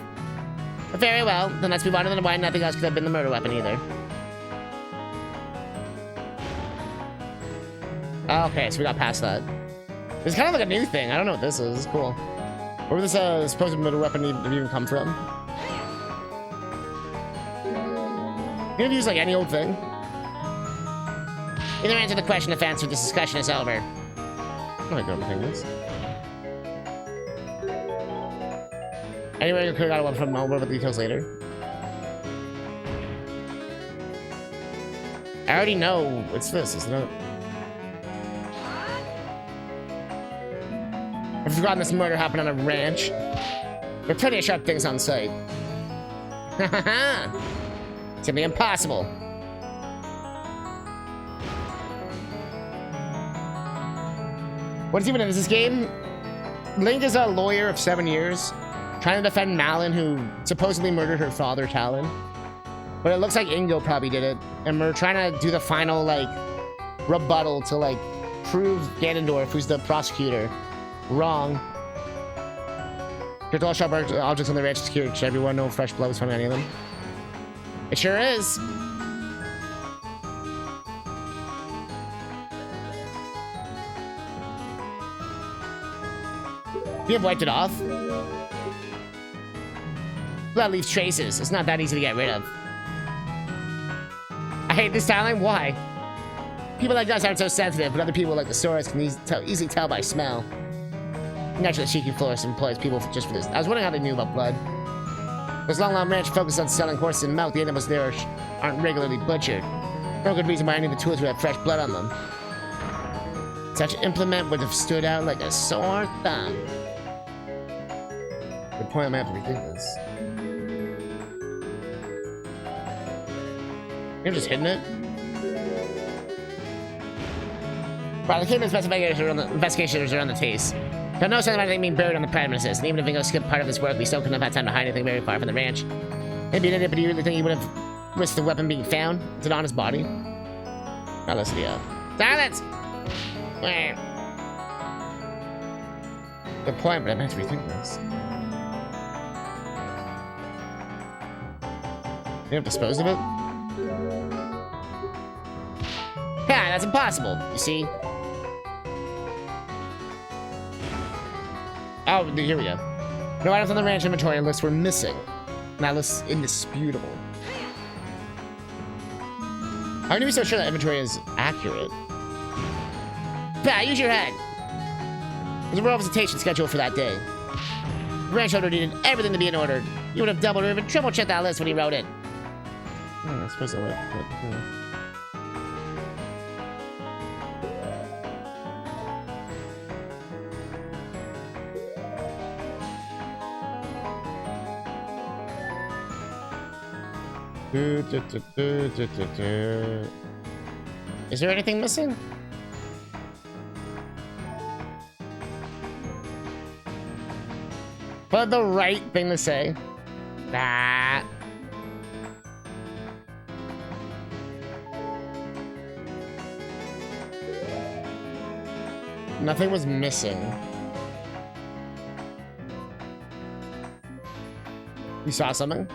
Very well, then let's move on to the why nothing else could have been the murder weapon either. Okay, so we got past that. It's kind of like a new thing. I don't know what this is. It's cool. Where would this supposed murder weapon even come from? You could use like any old thing. Either answer the question if answer this discussion is over. I don't know what this. Anyway, you could have got one from over with details later. I already know it's this, isn't it? I've forgotten this murder happened on a ranch. There are plenty of sharp things on site. Hahaha! Simply impossible. What is even in this game? Link is a lawyer of 7 years, trying to defend Malin, who supposedly murdered her father, Talon. But it looks like Ingo probably did it, and we're trying to do the final, like, rebuttal to, like, prove Ganondorf, who's the prosecutor, wrong. Here's all sharp objects on the ranch secured. Should everyone know fresh blood was found on any of them? It sure is. You have wiped it off? Blood leaves traces. It's not that easy to get rid of. I hate this timeline. Why? People like us aren't so sensitive, but other people like the Saurus can easily tell by smell. Naturally, Shiki Florist employs people just for this. I was wondering how they knew about blood. This long ranch focused on selling horses and milk. The animals there aren't regularly butchered. No good reason why any of the tools would have fresh blood on them. Such an implement would have stood out like a sore thumb. Good point. I might have to rethink this. You're just hitting it. Well, the Kingdom's investigators are on the case. There no sign of anything being buried on the premises, and even if Ingo skipped part of this work, we still couldn't have had time to hide anything very far from the ranch. Maybe he did it, but do you really think he would have risked the weapon being found? Is it on his body? Now listen to you. Silence! Good point, but I meant to rethink this. You have disposed of it? Yeah, that's impossible, you see. Oh, here we go. No items on the ranch inventory unless we're missing. That list is indisputable. How can you be so sure that inventory is accurate? Bah, use your head. There's a royal visitation scheduled for that day. The ranch owner needed everything to be in order. You would have doubled or even triple checked that list when he wrote it. I suppose I would, but Is there anything missing? But the right thing to say. Nah. Nothing was missing. You saw something?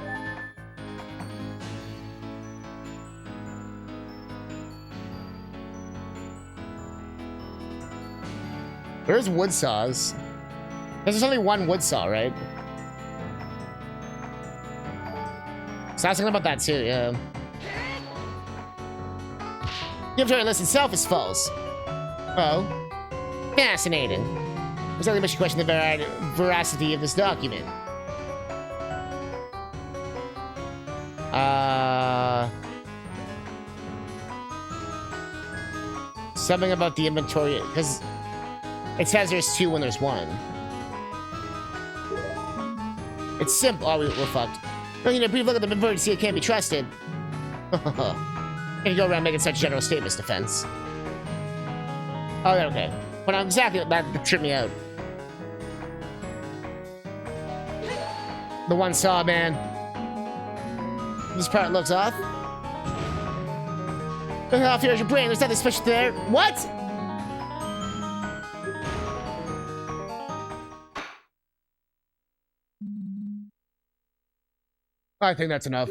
There's wood saws. There's only one wood saw, right? So I was thinking about that too, yeah. The inventory list itself is false. Oh. Fascinating. This only makes you question the veracity of this document. Something about the inventory, because it says there's 2 when there's 1. It's simple. Oh, we're fucked. Well, you know, brief look at the inventory to see it can't be trusted. And you go around making such general statements, defense. Oh, okay. But I'm exactly that tripped me out. The one saw, man. This part looks off. Look how off here's your brain. There's nothing special there. What? I think that's enough.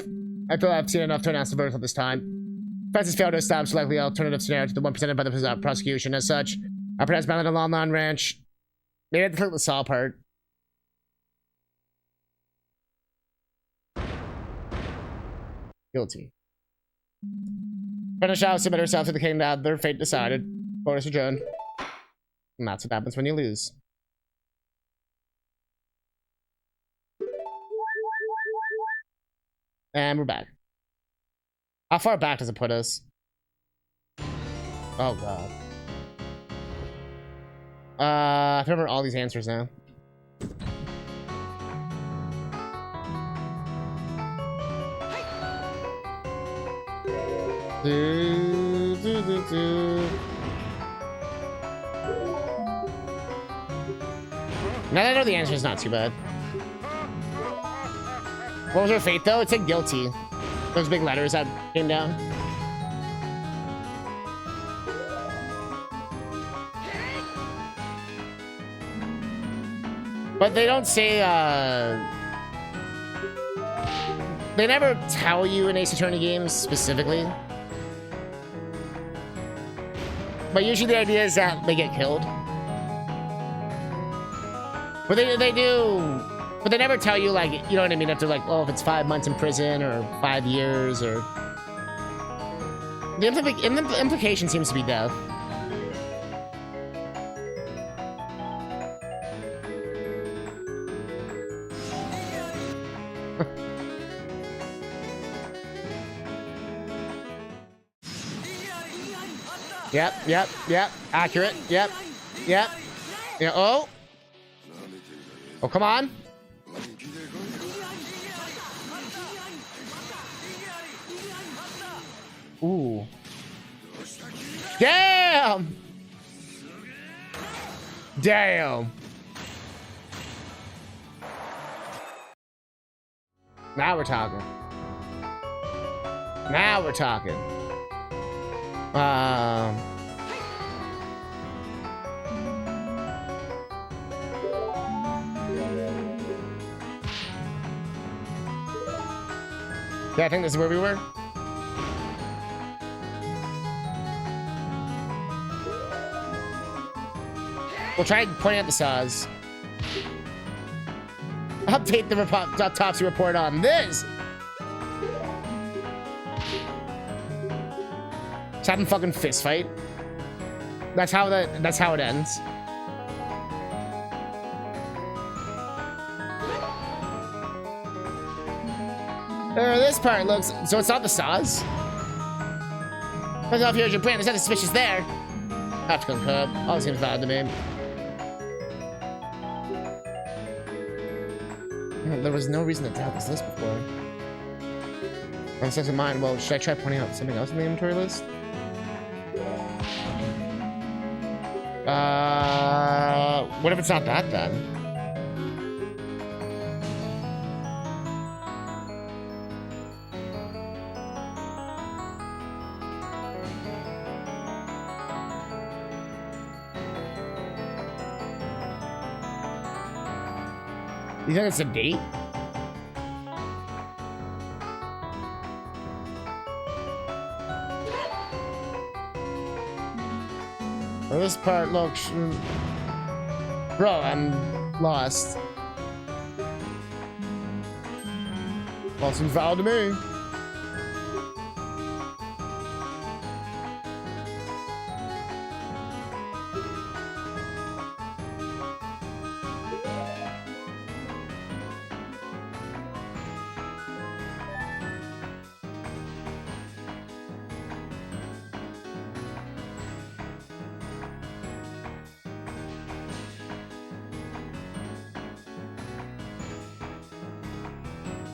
I feel I've seen enough to announce the verdict at this time. Francis failed to establish a likely alternative scenario to the one presented by the prosecution. As such, I pronounced Malin a Long Lawn Ranch. Maybe I had to click the saw part. Guilty. Brenda shall submit herself to the king that their fate decided. Bonus adjourned. And that's what happens when you lose. And we're back. How far back does it put us? Oh god. I remember all these answers now. Now that I know the answer is not too bad. What was her fate though? It said guilty. Those big letters that came down. But they don't say, they never tell you in Ace Attorney games specifically. But usually the idea is that they get killed. But they do, but they never tell you, like, you know what I mean? If they're like, oh, if it's 5 months in prison or 5 years or... The implication seems to be death. Yep. Accurate. Yep. Yeah, oh. Oh, come on. Ooh. Damn! Damn. Now we're talking. Now we're talking. Yeah, I think this is where we were. We'll try pointing at the saws. Update the autopsy report on this. Just have them fucking fist fight. That's how it ends. This part looks... So it's not the saws? First off, here's your print. There's nothing suspicious there. Have to concur. All seems valid to me. There was no reason to doubt this list before. On sense of mind, well, should I try pointing out something else in the inventory list? What if it's not that then? You think it's a date? Well, this part looks... Bro, I'm lost. All seems valid to me.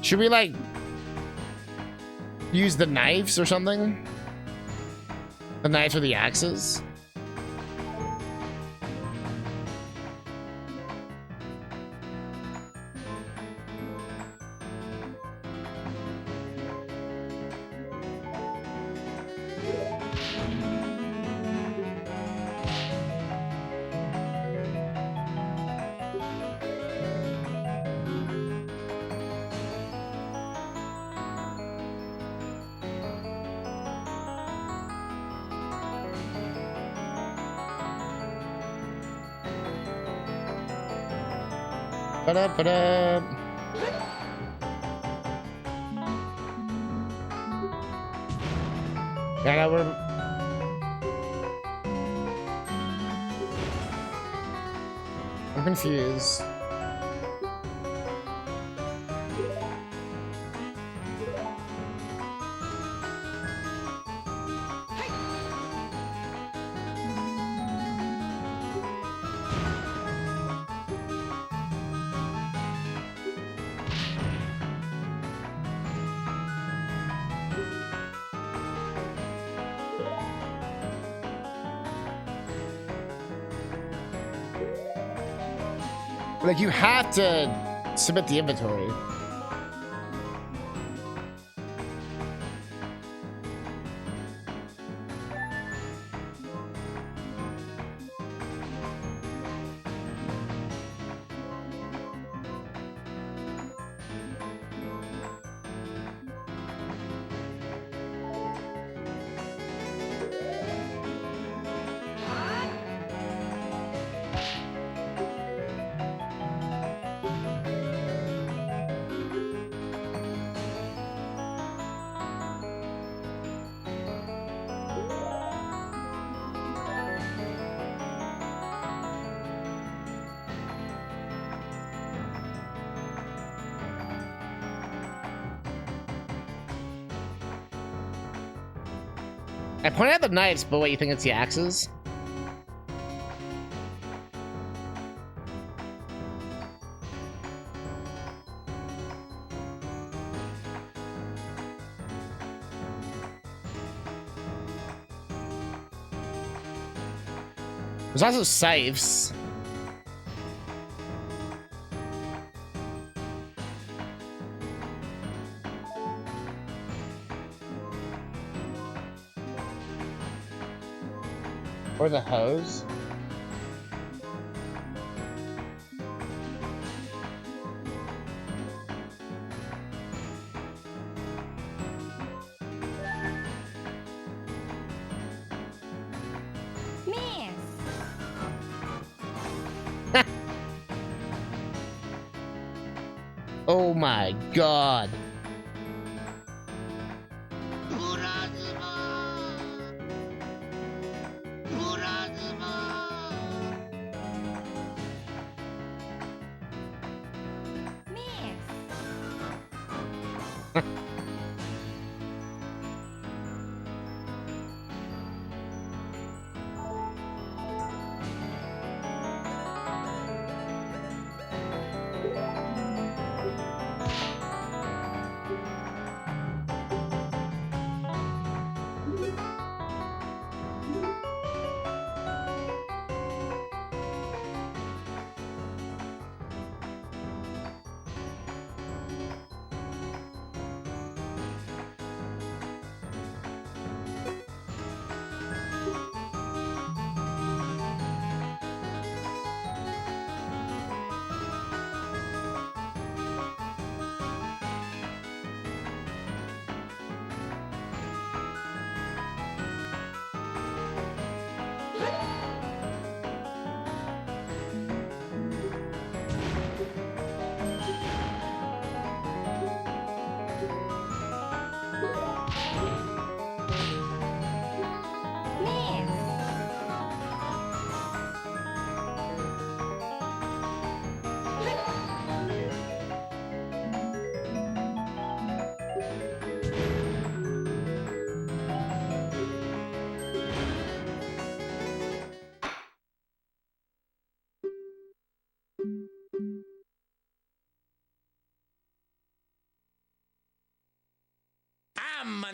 Should we, like, use the knives or something? The knives or the axes? Ba-da-ba-da. Yeah, I'm confused. Like, you have to submit the inventory. I pointed out the knives, but what, you think it's the axes? There's also scythes. Or the hose. Miss. Oh my god.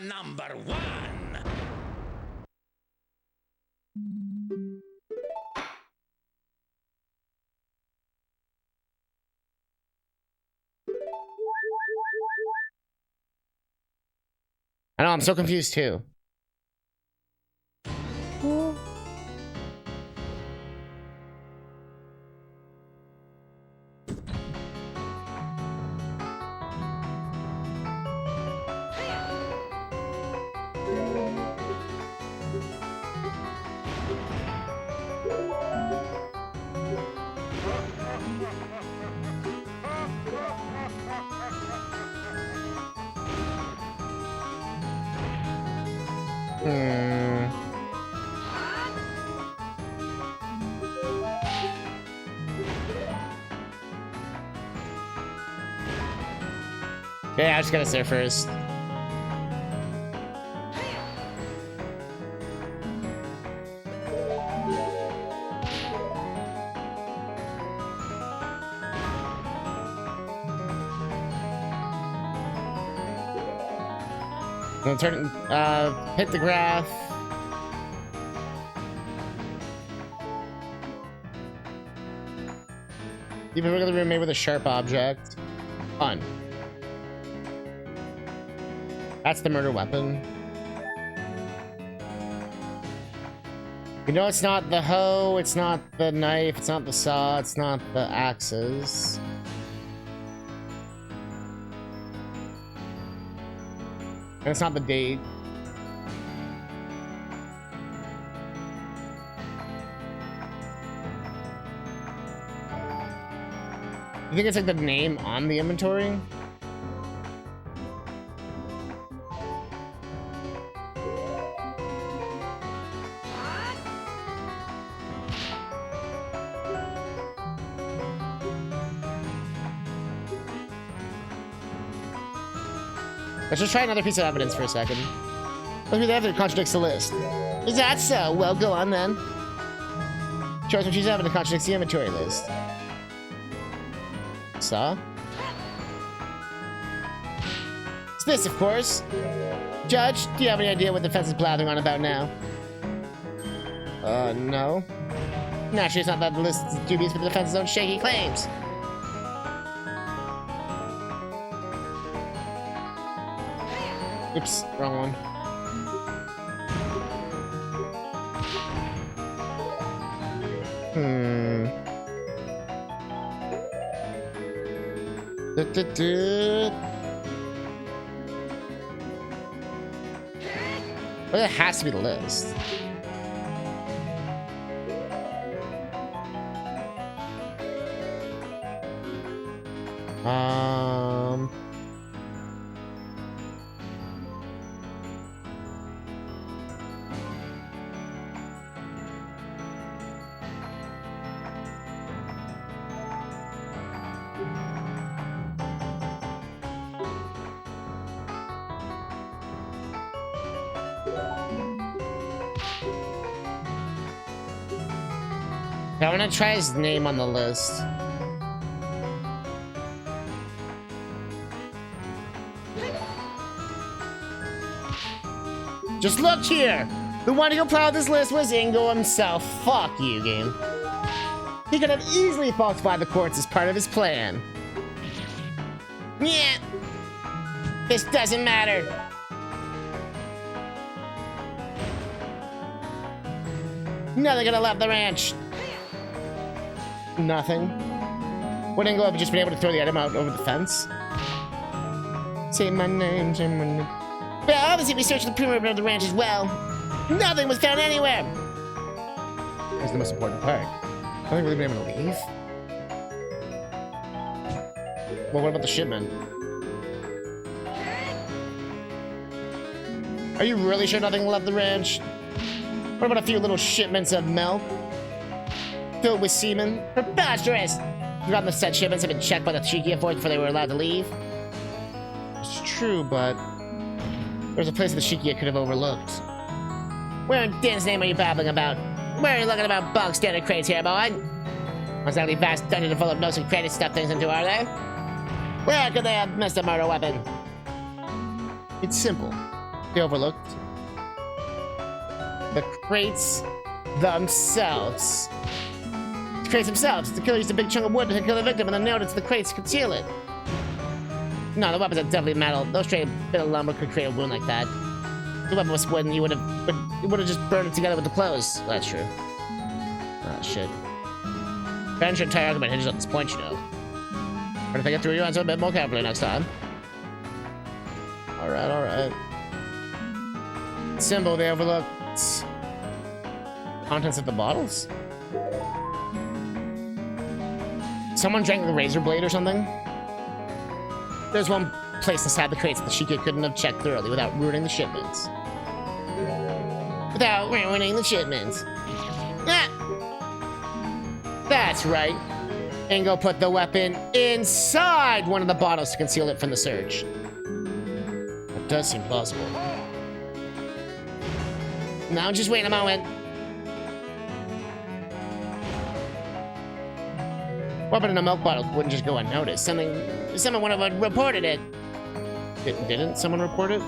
number one. I know, I'm so confused too. Yeah, I just gotta say first. I'm gonna turn, hit the graph. Leave a regular room made with a sharp object. Fun. That's the murder weapon. You know, it's not the hoe, it's not the knife, it's not the saw, it's not the axes. And it's not the date. You think it's like the name on the inventory? Let's just try another piece of evidence for a second. Let's be the evidence contradicts the list. Is that so? Well, go on then. Show us what she's evidence contradicts the inventory list. Saw? It's this, of course. Judge, do you have any idea what the defense is blathering on about now? No. Naturally, it's not that the list is dubious for the defense's own shaky claims. Oops, wrong one. Well, that has to be the list. I want to try his name on the list. Just look here! The one who compiled this list was Ingo himself. Fuck you, game. He could have easily falsified the courts as part of his plan. Yeah. This doesn't matter. Nothing gonna love the ranch. Nothing. Would Ingo have just been able to throw the item out over the fence? Say my name, say my name. Well, obviously we searched the perimeter of the ranch as well. Nothing was found anywhere. That's the most important part. I think we've been able to leave. Well, what about the shipment? Are you really sure nothing left the ranch? What about a few little shipments of milk? Filled with semen? Preposterous! You got the said shipments have been checked by the Shikia Force before they were allowed to leave? It's true, but there's a place that the Shikia could have overlooked. Where in Din's name are you babbling about? Where are you looking about bog standard crates here, boy? Not exactly vast dungeon full of notes and crates to stuff things into, are they? Where could they have missed a murder weapon? It's simple. They overlooked the crates themselves. The crates themselves. The killer used a big chunk of wood to kill the victim and then nailed it to the crates to conceal it. No, the weapons are definitely metal. No straight bit of lumber could create a wound like that. If the weapon was wooden, you would have just burned it together with the clothes. That's true. Oh shit. Banjo's entire argument hinges on this point, you know. But if I get through your answer a bit more carefully next time. Alright, alright. Symbol they overlooked. Contents of the bottles? Someone drank the razor blade or something? There's one place inside the crates that the Sheikah couldn't have checked thoroughly without ruining the shipments. Without ruining the shipments. Ah! That's right. Ingo put the weapon inside one of the bottles to conceal it from the search. That does seem plausible. Now just wait a moment. Weapon in a milk bottle wouldn't just go unnoticed. Someone would have reported it. Didn't someone report it?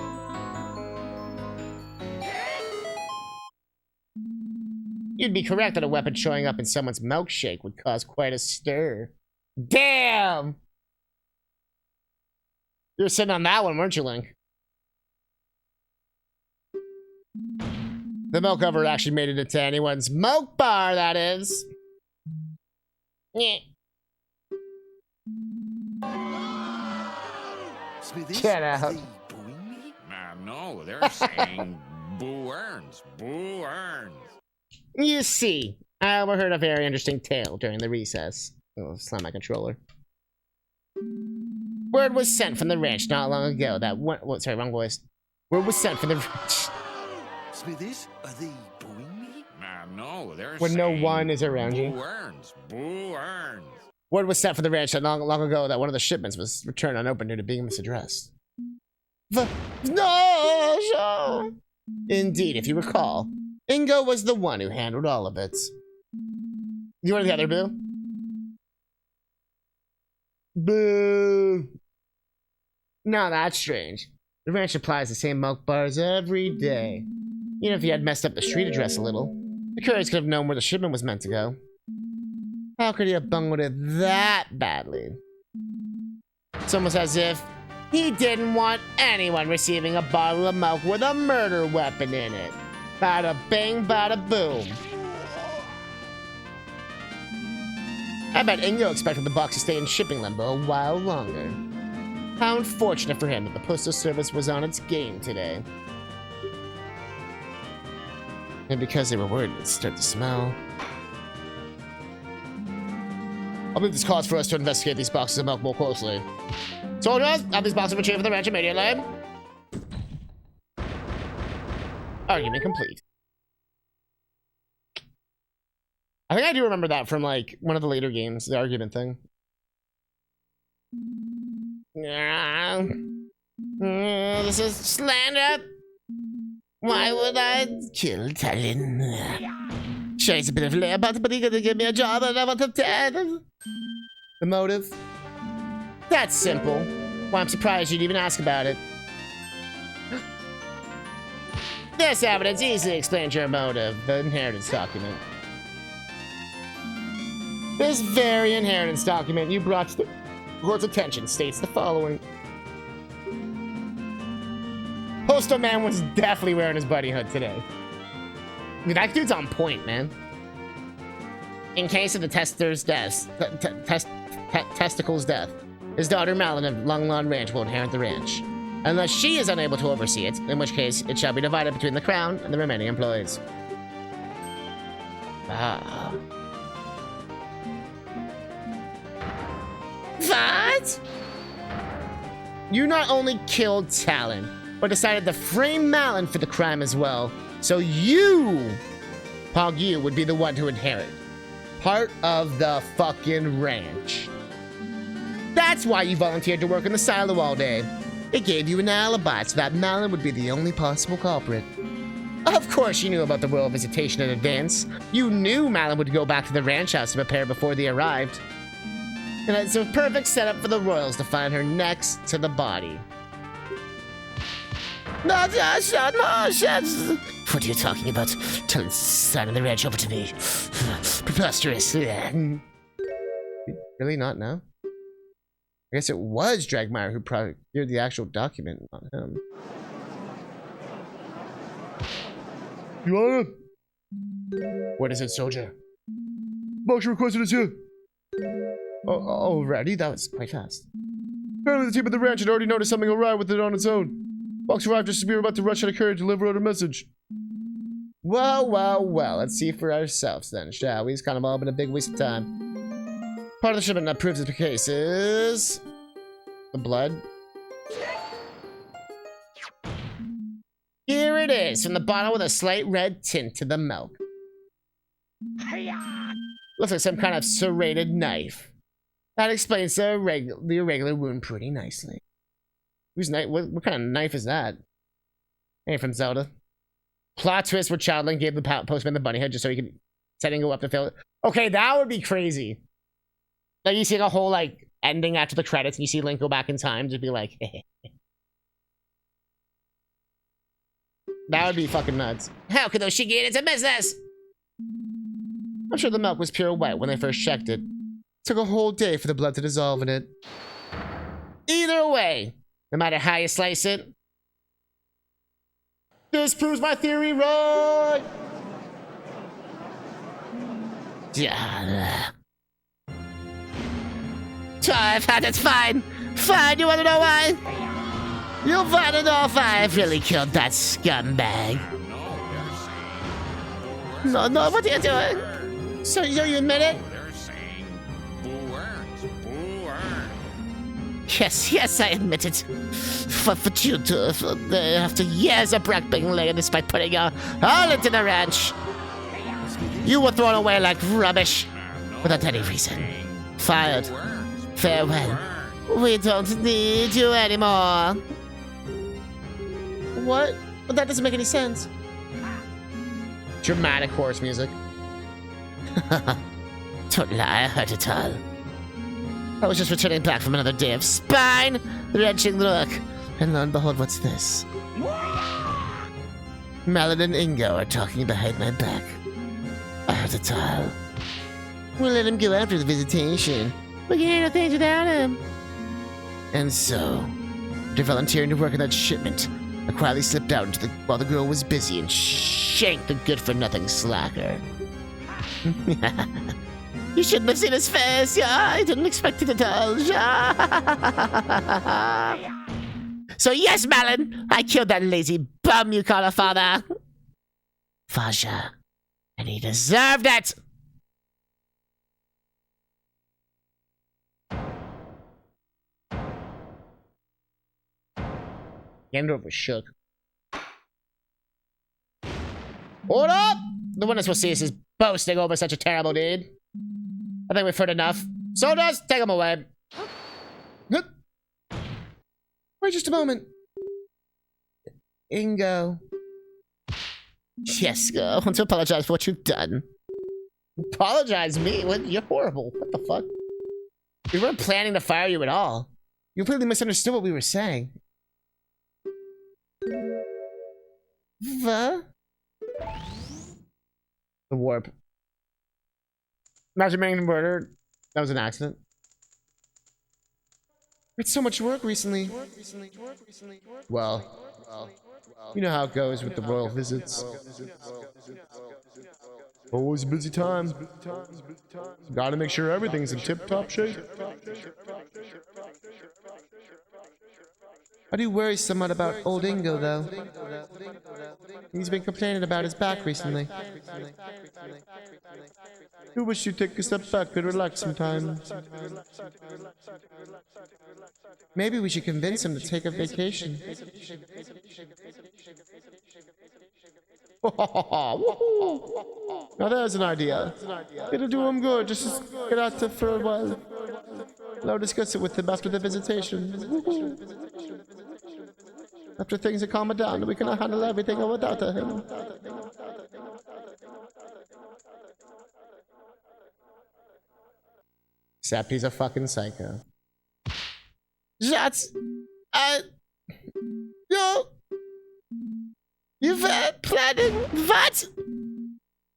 You'd be correct that a weapon showing up in someone's milkshake would cause quite a stir. Damn! You were sitting on that one, weren't you, Link? The milk cover actually made it into anyone's milk bar, that is. Yeah. Get out. No, they're saying Boo earns. Boo earns. You see, I overheard a very interesting tale during the recess. Oh, slam my controller. Word was sent from the ranch not long ago that one. Oh, sorry, wrong voice. Word was sent from the ranch. Smithies, are they booing me? No, they're When saying no one is around you. Boo earns. Boo earns. Word was sent from the ranch not long ago that one of the shipments was returned unopened due to being misaddressed. No! Indeed, if you recall, Ingo was the one who handled all of it. You want the other Boo? Boo! No, that's strange. The ranch supplies the same milk bars every day. Even if he had messed up the street address a little, the couriers could have known where the shipment was meant to go. How could he have bungled it that badly? It's almost as if he didn't want anyone receiving a bottle of milk with a murder weapon in it. Bada bing, bada boom. I bet Ingo expected the box to stay in shipping limbo a while longer. How unfortunate for him that the postal service was on its game today. And because they were worried it would start to smell. I believe this calls for us to investigate these boxes of milk more closely. Soldiers, have these boxes retrieved from the ranch immediately. Argument complete. I think I do remember that from, like, one of the later games, the argument thing. This is slander. Why would I kill Talon? Sure, he's a bit of a layabout, but he's gonna give me a job and I want to dead. The motive? That's simple. Why, I'm surprised you'd even ask about it. This evidence easily explains your motive, the inheritance document. This very inheritance document you brought to the court's attention states the following. Postal Man was definitely wearing his buddy hood today. I mean, that dude's on point, man. In case of the tester's death, testicle's death, his daughter Malin of Long Lawn Ranch will inherit the ranch. Unless she is unable to oversee it, in which case it shall be divided between the crown and the remaining employees. Ah. What? You not only killed Talon, but decided to frame Malin for the crime as well. So you, Pog Yu, would be the one to inherit. Part of the fucking ranch. That's why you volunteered to work in the silo all day. It gave you an alibi so that Malin would be the only possible culprit. Of course you knew about the royal visitation in advance. You knew Malin would go back to the ranch house to prepare before they arrived. And it's a perfect setup for the royals to find her next to the body. No, Josh, no, shucks. What are you talking about? Tell Simon the Ranch over to me. Preposterous. Really not now? I guess it was Dragmire who procured the actual document, not him. Your Honor! What is it, soldier? Motion requested is here. Oh, already? That was quite fast. Apparently the team at the ranch had already noticed something awry with it on its own. Box arrived just as we were about to rush out of courier to deliver out a message. Well, let's see for ourselves then, shall we? It's kind of all been a big waste of time. Part of the shipment that proves the case is... the blood. Here it is, from the bottle with a slight red tint to the milk. Looks like some kind of serrated knife. That explains the irregular wound pretty nicely. Whose knife? What kind of knife is that? Ain't from Zelda. Plot twist where Childlink gave the postman the bunny head just so he could set and go up to fill it. Okay, that would be crazy. Like you see a whole like ending after the credits and you see Link go back in time to be like, that would be fucking nuts. How could those Shigi into business? I'm sure the milk was pure white when they first checked it. Took a whole day for the blood to dissolve in it. Either way, no matter how you slice it, this proves my theory right! Yeah. It's fine. Fine, you wanna know why? You'll find it off. I've really killed that scumbag. No, what are you doing? So you admit it? They're saying Boo earns. Boo earns. Yes, I admit it. For you two, after years of being laid despite putting you all into the ranch. You were thrown away like rubbish without any reason. Fired. Farewell. We don't need you anymore. What? But that doesn't make any sense. Dramatic chorus music. Don't lie, I heard it all. I was just returning back from another day of spine-wrenching work. And lo and behold, what's this? Malin and Ingo are talking behind my back. I heard it all. We'll let him go after the visitation. We can handle things without him. And so, after volunteering to work on that shipment, I quietly slipped out while the girl was busy and shanked the good-for-nothing slacker. You shouldn't have seen his face. Yeah, I didn't expect it at all. So yes, Malin, I killed that lazy bum you call a father. Faja. And he deserved it. Ganondorf was shook. Hold up! The witness will see us as boasting over such a terrible deed. I think we've heard enough. Soldiers, take him away. Wait just a moment. Ingo. Yes, I want to apologize for what you've done. Apologize me? What? You're horrible. What the fuck? We weren't planning to fire you at all. You completely misunderstood what we were saying. What? The warp. Imagine being murdered. That was an accident. It's so much work recently. Well, you know how it goes with the royal visits. Always a busy time. Gotta make sure everything's in tip-top shape. I do worry somewhat about old Ingo, though. He's been complaining about his back recently. I wish you'd take a step back and relax sometimes. Maybe we should convince him to take a vacation. Now there's an idea. It'll do him good. Just get out there for a while. I'll discuss it with him after the visitation. After things are calmed down, we can handle everything without him. Except he's a fucking psycho. Shots! Yo! You've planning what?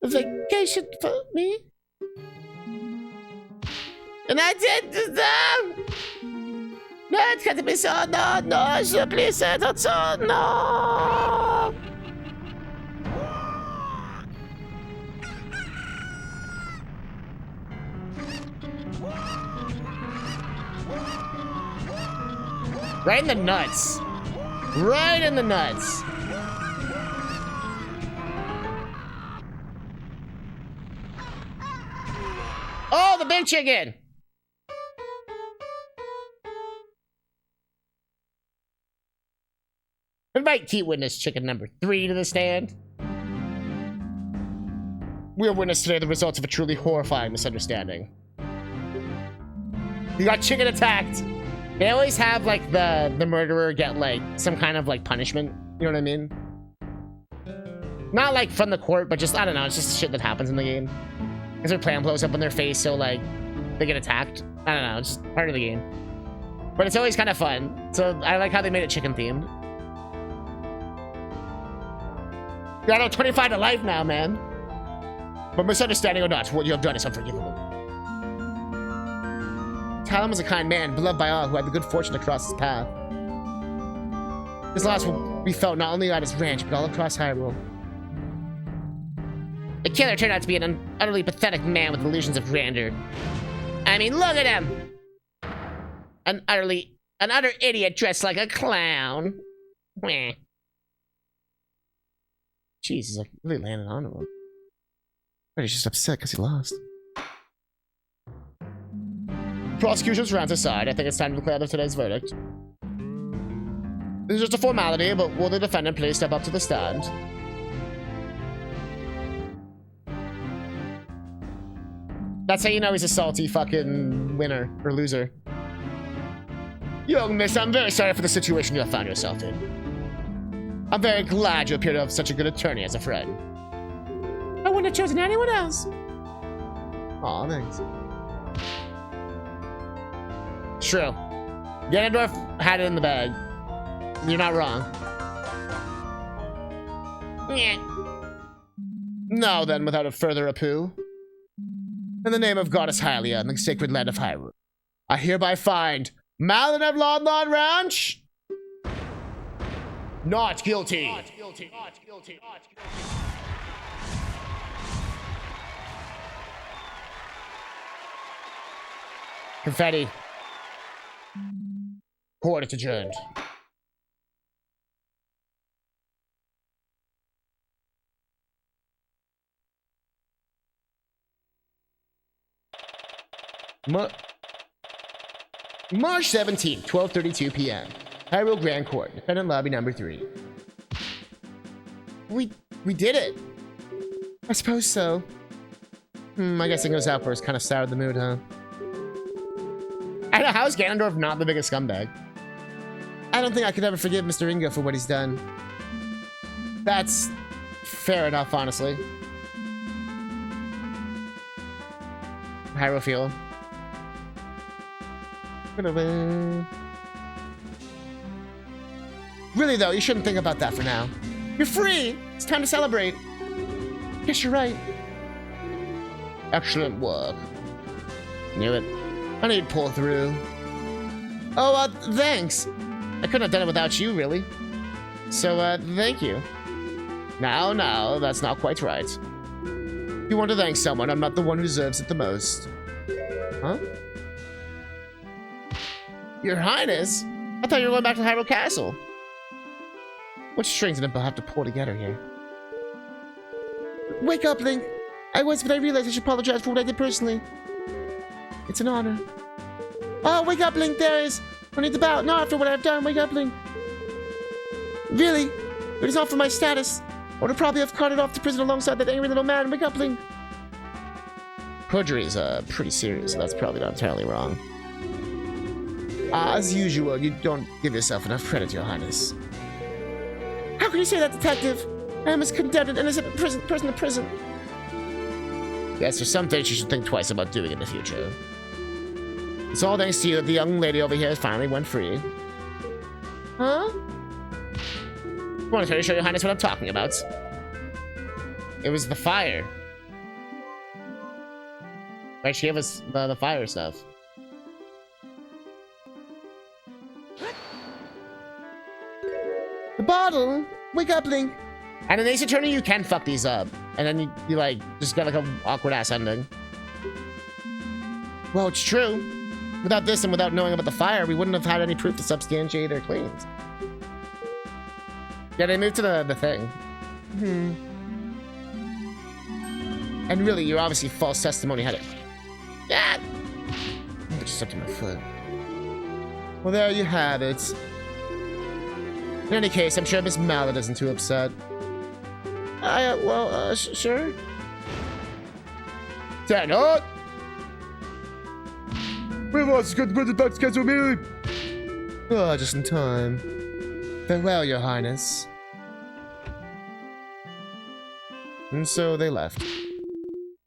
A vacation for me? And I did no, it can't be so. No, je please, don't so. No. Right in the nuts. Right in the nuts. Oh, the big chicken. Invite key witness chicken number 3 to the stand. We are witness today the results of a truly horrifying misunderstanding. You got chicken attacked. They always have like the murderer get like some kind of like punishment. You know what I mean? Not like from the court, but just, I don't know, it's just shit that happens in the game. Because their plan blows up in their face, so like they get attacked. I don't know, it's just part of the game. But it's always kind of fun. So I like how they made it chicken themed. Got on 25 to life now, man. But misunderstanding or not, what you have done is unforgivable. Talon was a kind man, beloved by all who had the good fortune to cross his path. His loss will be felt not only at his ranch, but all across Hyrule. The killer turned out to be an utterly pathetic man with illusions of grandeur. I mean, look at him! An utter idiot dressed like a clown. Meh. Jeez, he's like really landing on him. But he's just upset because he lost. Prosecution's rounds aside, I think it's time to declare today's verdict. This is just a formality, but will the defendant please step up to the stand? That's how you know he's a salty fucking winner or loser. Young miss, I'm very sorry for the situation you have found yourself in. I'm very glad you appear to have such a good attorney as a friend. I wouldn't have chosen anyone else. Aw, thanks. True. Ganondorf had it in the bag. You're not wrong. Yeah. Now then, without a further ado, in the name of Goddess Hylia and the sacred land of Hyrule, I hereby find Malin of Lon Ranch not guilty. Not guilty. Not guilty. Not guilty. Confetti. Court is adjourned. March 17th, 12:32 p.m. Hyrule Grand Court, defendant lobby number 3. We did it. I suppose so. I guess it goes out first. Kind of soured the mood, huh? I don't know, how is Ganondorf not the biggest scumbag? I don't think I could ever forgive Mr. Ringo for what he's done. That's fair enough, honestly. Hyrule Field. Really though, you shouldn't think about that for now. You're free! It's time to celebrate. Guess you're right. Excellent work. Knew it. I knew you'd pull through. Oh, thanks. I couldn't have done it without you, really. So, thank you. No, that's not quite right. If you want to thank someone, I'm not the one who deserves it the most. Huh? Your Highness? I thought you were going back to Hyrule Castle. What strings did I have to pull together here? Wake up, Link! I was, but I realized I should apologize for what I did personally. It's an honor. Oh, wake up, Link, there is! I need to bow. Not after what I've done. Wake up, Link. Really? It is not for my status. I would probably have carted off to prison alongside that angry little man. Wake up, Link. Perjury is pretty serious, so that's probably not entirely wrong. As usual, you don't give yourself enough credit, Your Highness. How can you say that, Detective? I am as condemned and innocent person in prison. Yes, there's some things you should think twice about doing in the future. It's all thanks to you that the young lady over here finally went free. Huh? I want to show your highness what I'm talking about. It was the fire. Right, she gave us the fire stuff. The bottle! Wake up, Link! And in Ace Attorney, you can fuck these up. And then you like, just got like an awkward ass ending. Well, it's true. Without this and without knowing about the fire, we wouldn't have had any proof to substantiate their claims. Yeah, they moved to the thing. And really, your obviously false testimony had it. Yeah! I just stepped on my foot. Well, there you have it. In any case, I'm sure Miss Mallet isn't too upset. Sure. Dad, we've also got the back schedule meeting. Oh, just in time. Farewell, Your Highness. And so they left.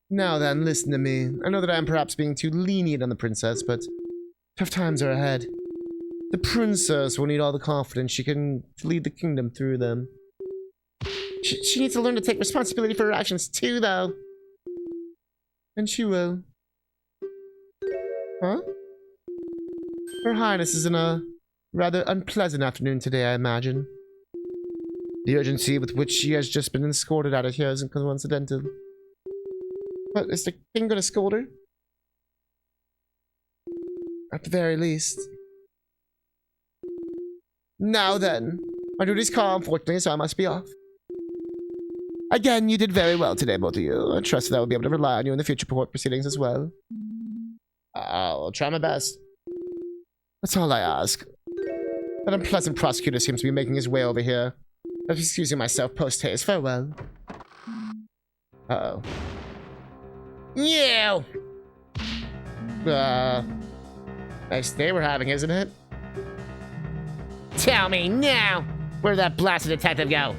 Now then, listen to me. I know that I am perhaps being too lenient on the princess, but tough times are ahead. The princess will need all the confidence she can to lead the kingdom through them. She needs to learn to take responsibility for her actions too, though. And she will. Huh? Her Highness is in a rather unpleasant afternoon today, I imagine. The urgency with which she has just been escorted out of here isn't coincidental. But is the king gonna scold her? At the very least. Now then, my duty's call, unfortunately, so I must be off. Again, you did very well today, both of you. I trust that I will be able to rely on you in the future court proceedings as well. I'll try my best. That's all I ask. That unpleasant prosecutor seems to be making his way over here. I'm excusing myself post-haste. Farewell. Uh-oh. You! Nice day we're having, isn't it? Tell me now! Where'd that blasted detective go?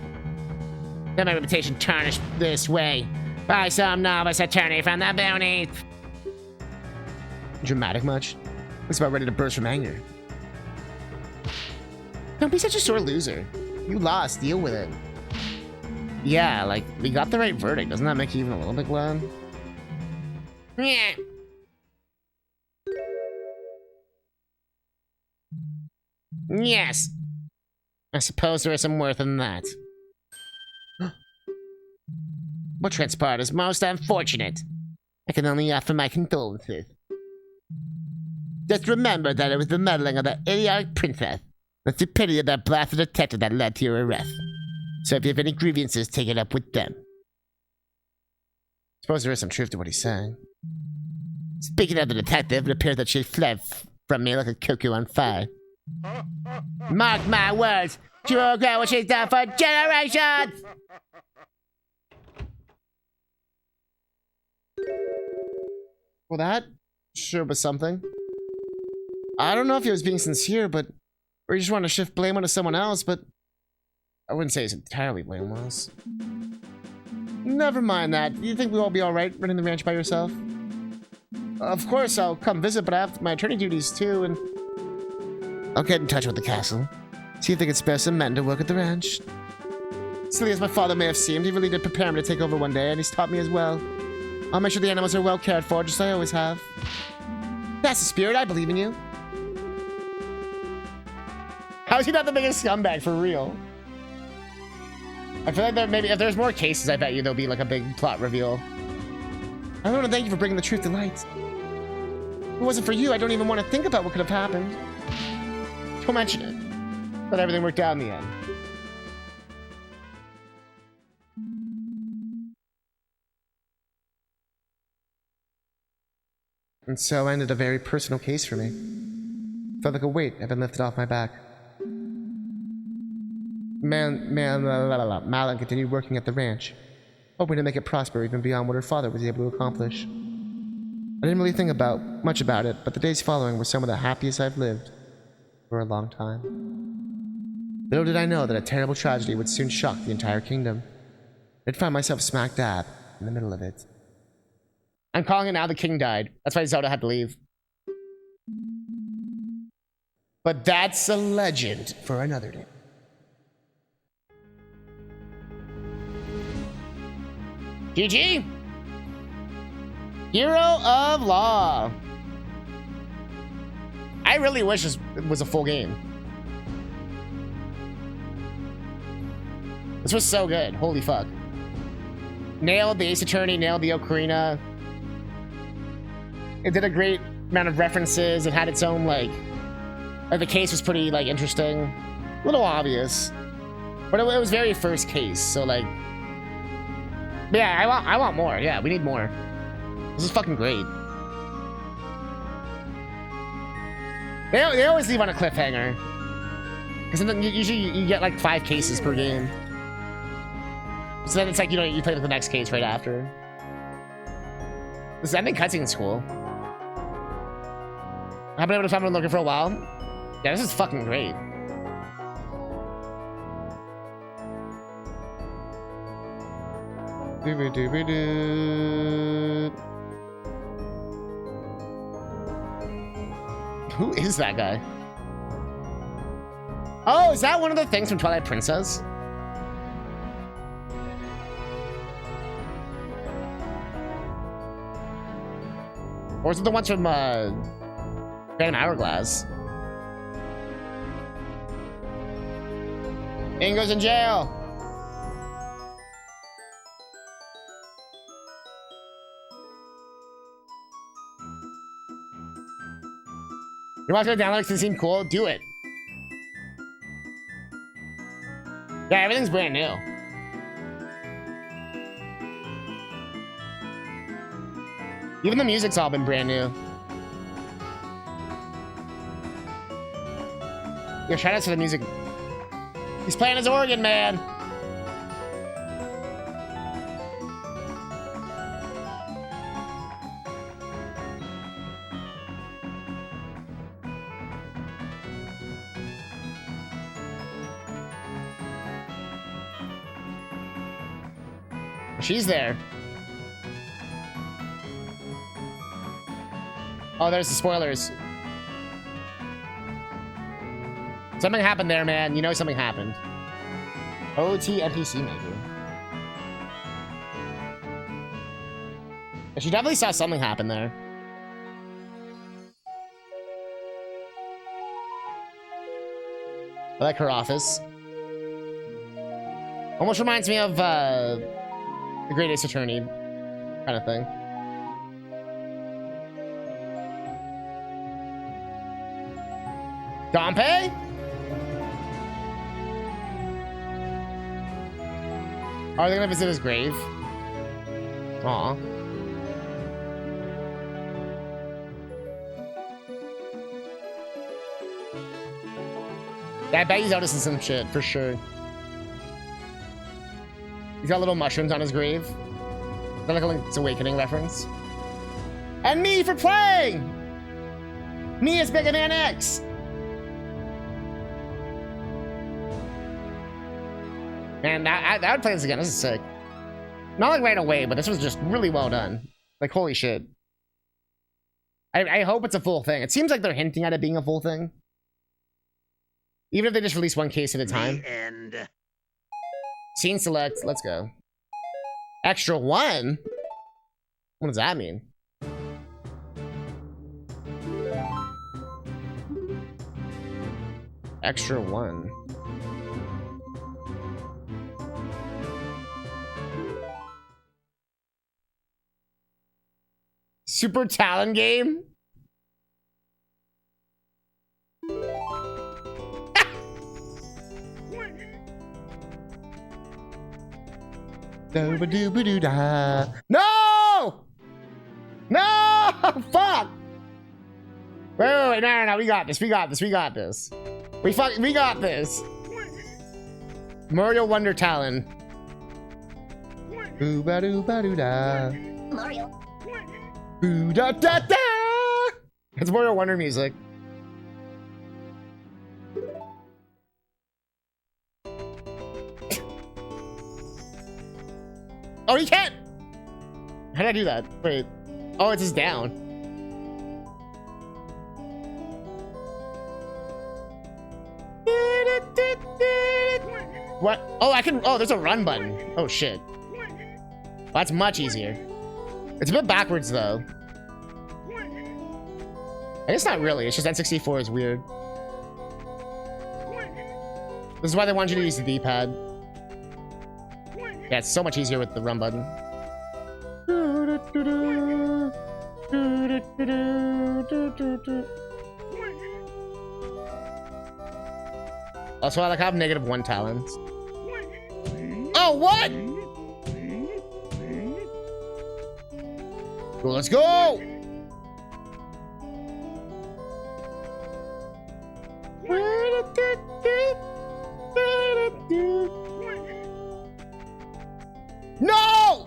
Let my reputation tarnished this way by some novice attorney from the boonies. Dramatic much? Looks about ready to burst from anger. Don't be such a sore loser. You lost. Deal with it. Yeah, like, we got the right verdict. Doesn't that make you even a little bit glad? Yeah. Yes. I suppose there is some worth in that. What transpired is most unfortunate. I can only offer my condolences. Just remember that it was the meddling of the idiotic princess, the stupidity of that blasted detective that led to your arrest. So if you have any grievances, take it up with them. Suppose there is some truth to what he's saying. Speaking of the detective, it appears that she fled from me like a cuckoo on fire. Mark my words, she will regret what she's done for generations! Well, that sure was something. I don't know if he was being sincere, but... Or he just wanted to shift blame onto someone else, but... I wouldn't say he's entirely blameless. Never mind that. You think we'll all be alright running the ranch by yourself? Of course, I'll come visit, but I have my attorney duties too, and... I'll get in touch with the castle. See if they can spare some men to work at the ranch. Silly as my father may have seemed, he really did prepare me to take over one day, and he's taught me as well. I'll make sure the animals are well cared for, just as I always have. That's the spirit, I believe in you. How is he not the biggest scumbag, for real? I feel like maybe if there's more cases, I bet you there'll be like a big plot reveal. I want to thank you for bringing the truth to light. If it wasn't for you, I don't even want to think about what could have happened. Don't mention it. But everything worked out in the end. And so ended a very personal case for me. Felt like a weight had been lifted off my back. Malin continued working at the ranch, hoping to make it prosper even beyond what her father was able to accomplish. I didn't really think much about it, but the days following were some of the happiest I've lived for a long time. Little did I know that a terrible tragedy would soon shock the entire kingdom. I'd find myself smack dab in the middle of it. I'm calling it now. The king died. That's why Zelda had to leave. But that's a legend for another day. GG! Hero of Law. I really wish this was a full game. This was so good. Holy fuck. Nailed the Ace Attorney, nailed the Ocarina. It did a great amount of references. It had its own, like the case was pretty, like, interesting. A little obvious. But it was very first case, so, like... Yeah, I want more. Yeah, we need more. This is fucking great. They always leave on a cliffhanger. Because then usually you get, like, 5 cases per game. So then it's like, you know, you play the next case right after. I think cutscene's cool. I've been able to find what I'm looking for a while. Yeah, this is fucking great. Who is that guy? Oh, is that one of the things from Twilight Princess? Or is it the ones from Phantom Hourglass? Ingo's in jail. You want to go download because it seemed cool? Do it. Yeah, everything's brand new. Even the music's all been brand new. Yeah, shout out to the music. He's playing his organ, man. She's there. Oh, there's the spoilers. Something happened there, man. You know something happened. OT NPC maybe. She definitely saw something happen there. I like her office. Almost reminds me of the Great Ace Attorney kind of thing. Dompe? Are they gonna visit his grave? Aw. Yeah, I bet he's noticing some shit, for sure. He's got little mushrooms on his grave. Is that like a Link's Awakening reference? And me for playing! Me as Mega Man X! Man, I would play this again. This is sick. Not like right away, but this was just really well done. Like, holy shit. I hope it's a full thing. It seems like they're hinting at it being a full thing. Even if they just release one case at a time. The end. Scene select. Let's go. Extra 1? What does that mean? Extra 1. Super Talon game? No! No! Fuck! Wait, no, we got this, we got this. We got this. Mario Wonder Talon. Boo-ba-doo-ba-doo-da. Mario. Boo-da-da-da! It's Mario Wonder music. Oh, he can't! How did I do that? Wait. Oh, it's just down. What? Oh, I can. Oh, there's a run button. Oh, shit. That's much easier. It's a bit backwards, though. I guess not really. It's just N64 is weird. This is why they want you to use the D-pad. Yeah, it's so much easier with the run button. Also, I like I have -1 talent. Oh, what? Well, let's go! No!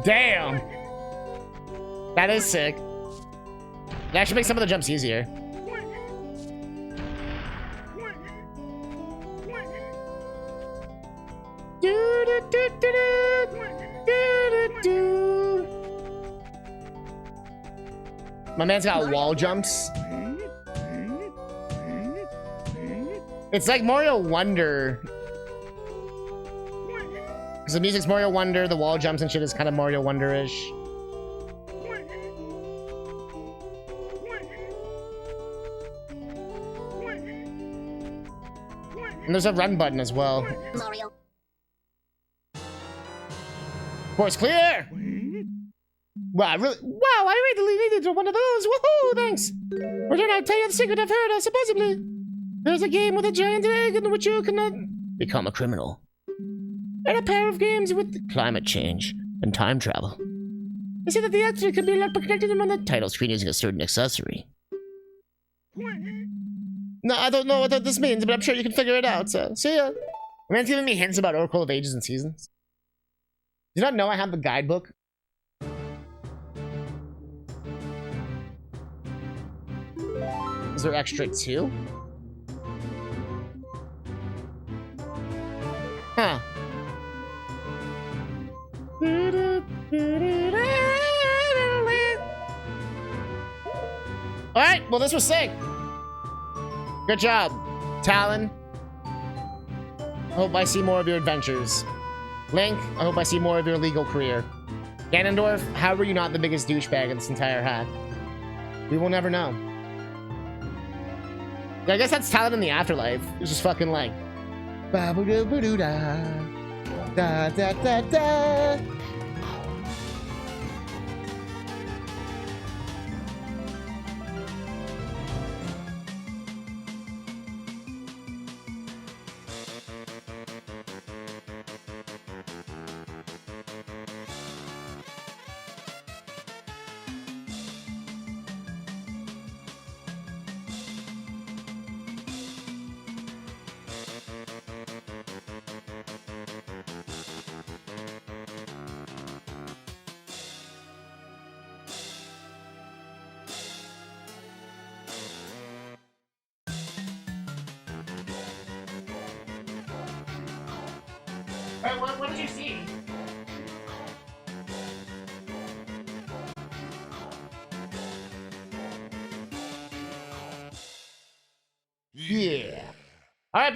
Damn! That is sick. It actually makes some of the jumps easier. My man's got wall jumps. It's like Mario Wonder. Because the music's Mario Wonder, the wall jumps and shit is kind of Mario Wonder-ish. And there's a run button as well. Mario. Course clear! Wow, I really needed one of those. Woohoo, thanks! Or did I tell you the secret I've heard? Supposedly, there's a game with a giant egg in which you can become a criminal. And a pair of games with climate change and time travel. They say that the actor can be protected on the title screen using a certain accessory. No, I don't know what this means, but I'm sure you can figure it out, so see ya. Man's giving me hints about Oracle of Ages and Seasons. Do you not know I have the guidebook? Is there extra too? Huh. Alright, well this was sick. Good job, Talon. I hope I see more of your adventures. Link, I hope I see more of your legal career. Ganondorf, how were you not the biggest douchebag in this entire hack? We will never know. I guess that's Talon in the afterlife. It's just fucking like... Ba-ba-doo-ba-doo-da. Da-da-da-da. What did you see?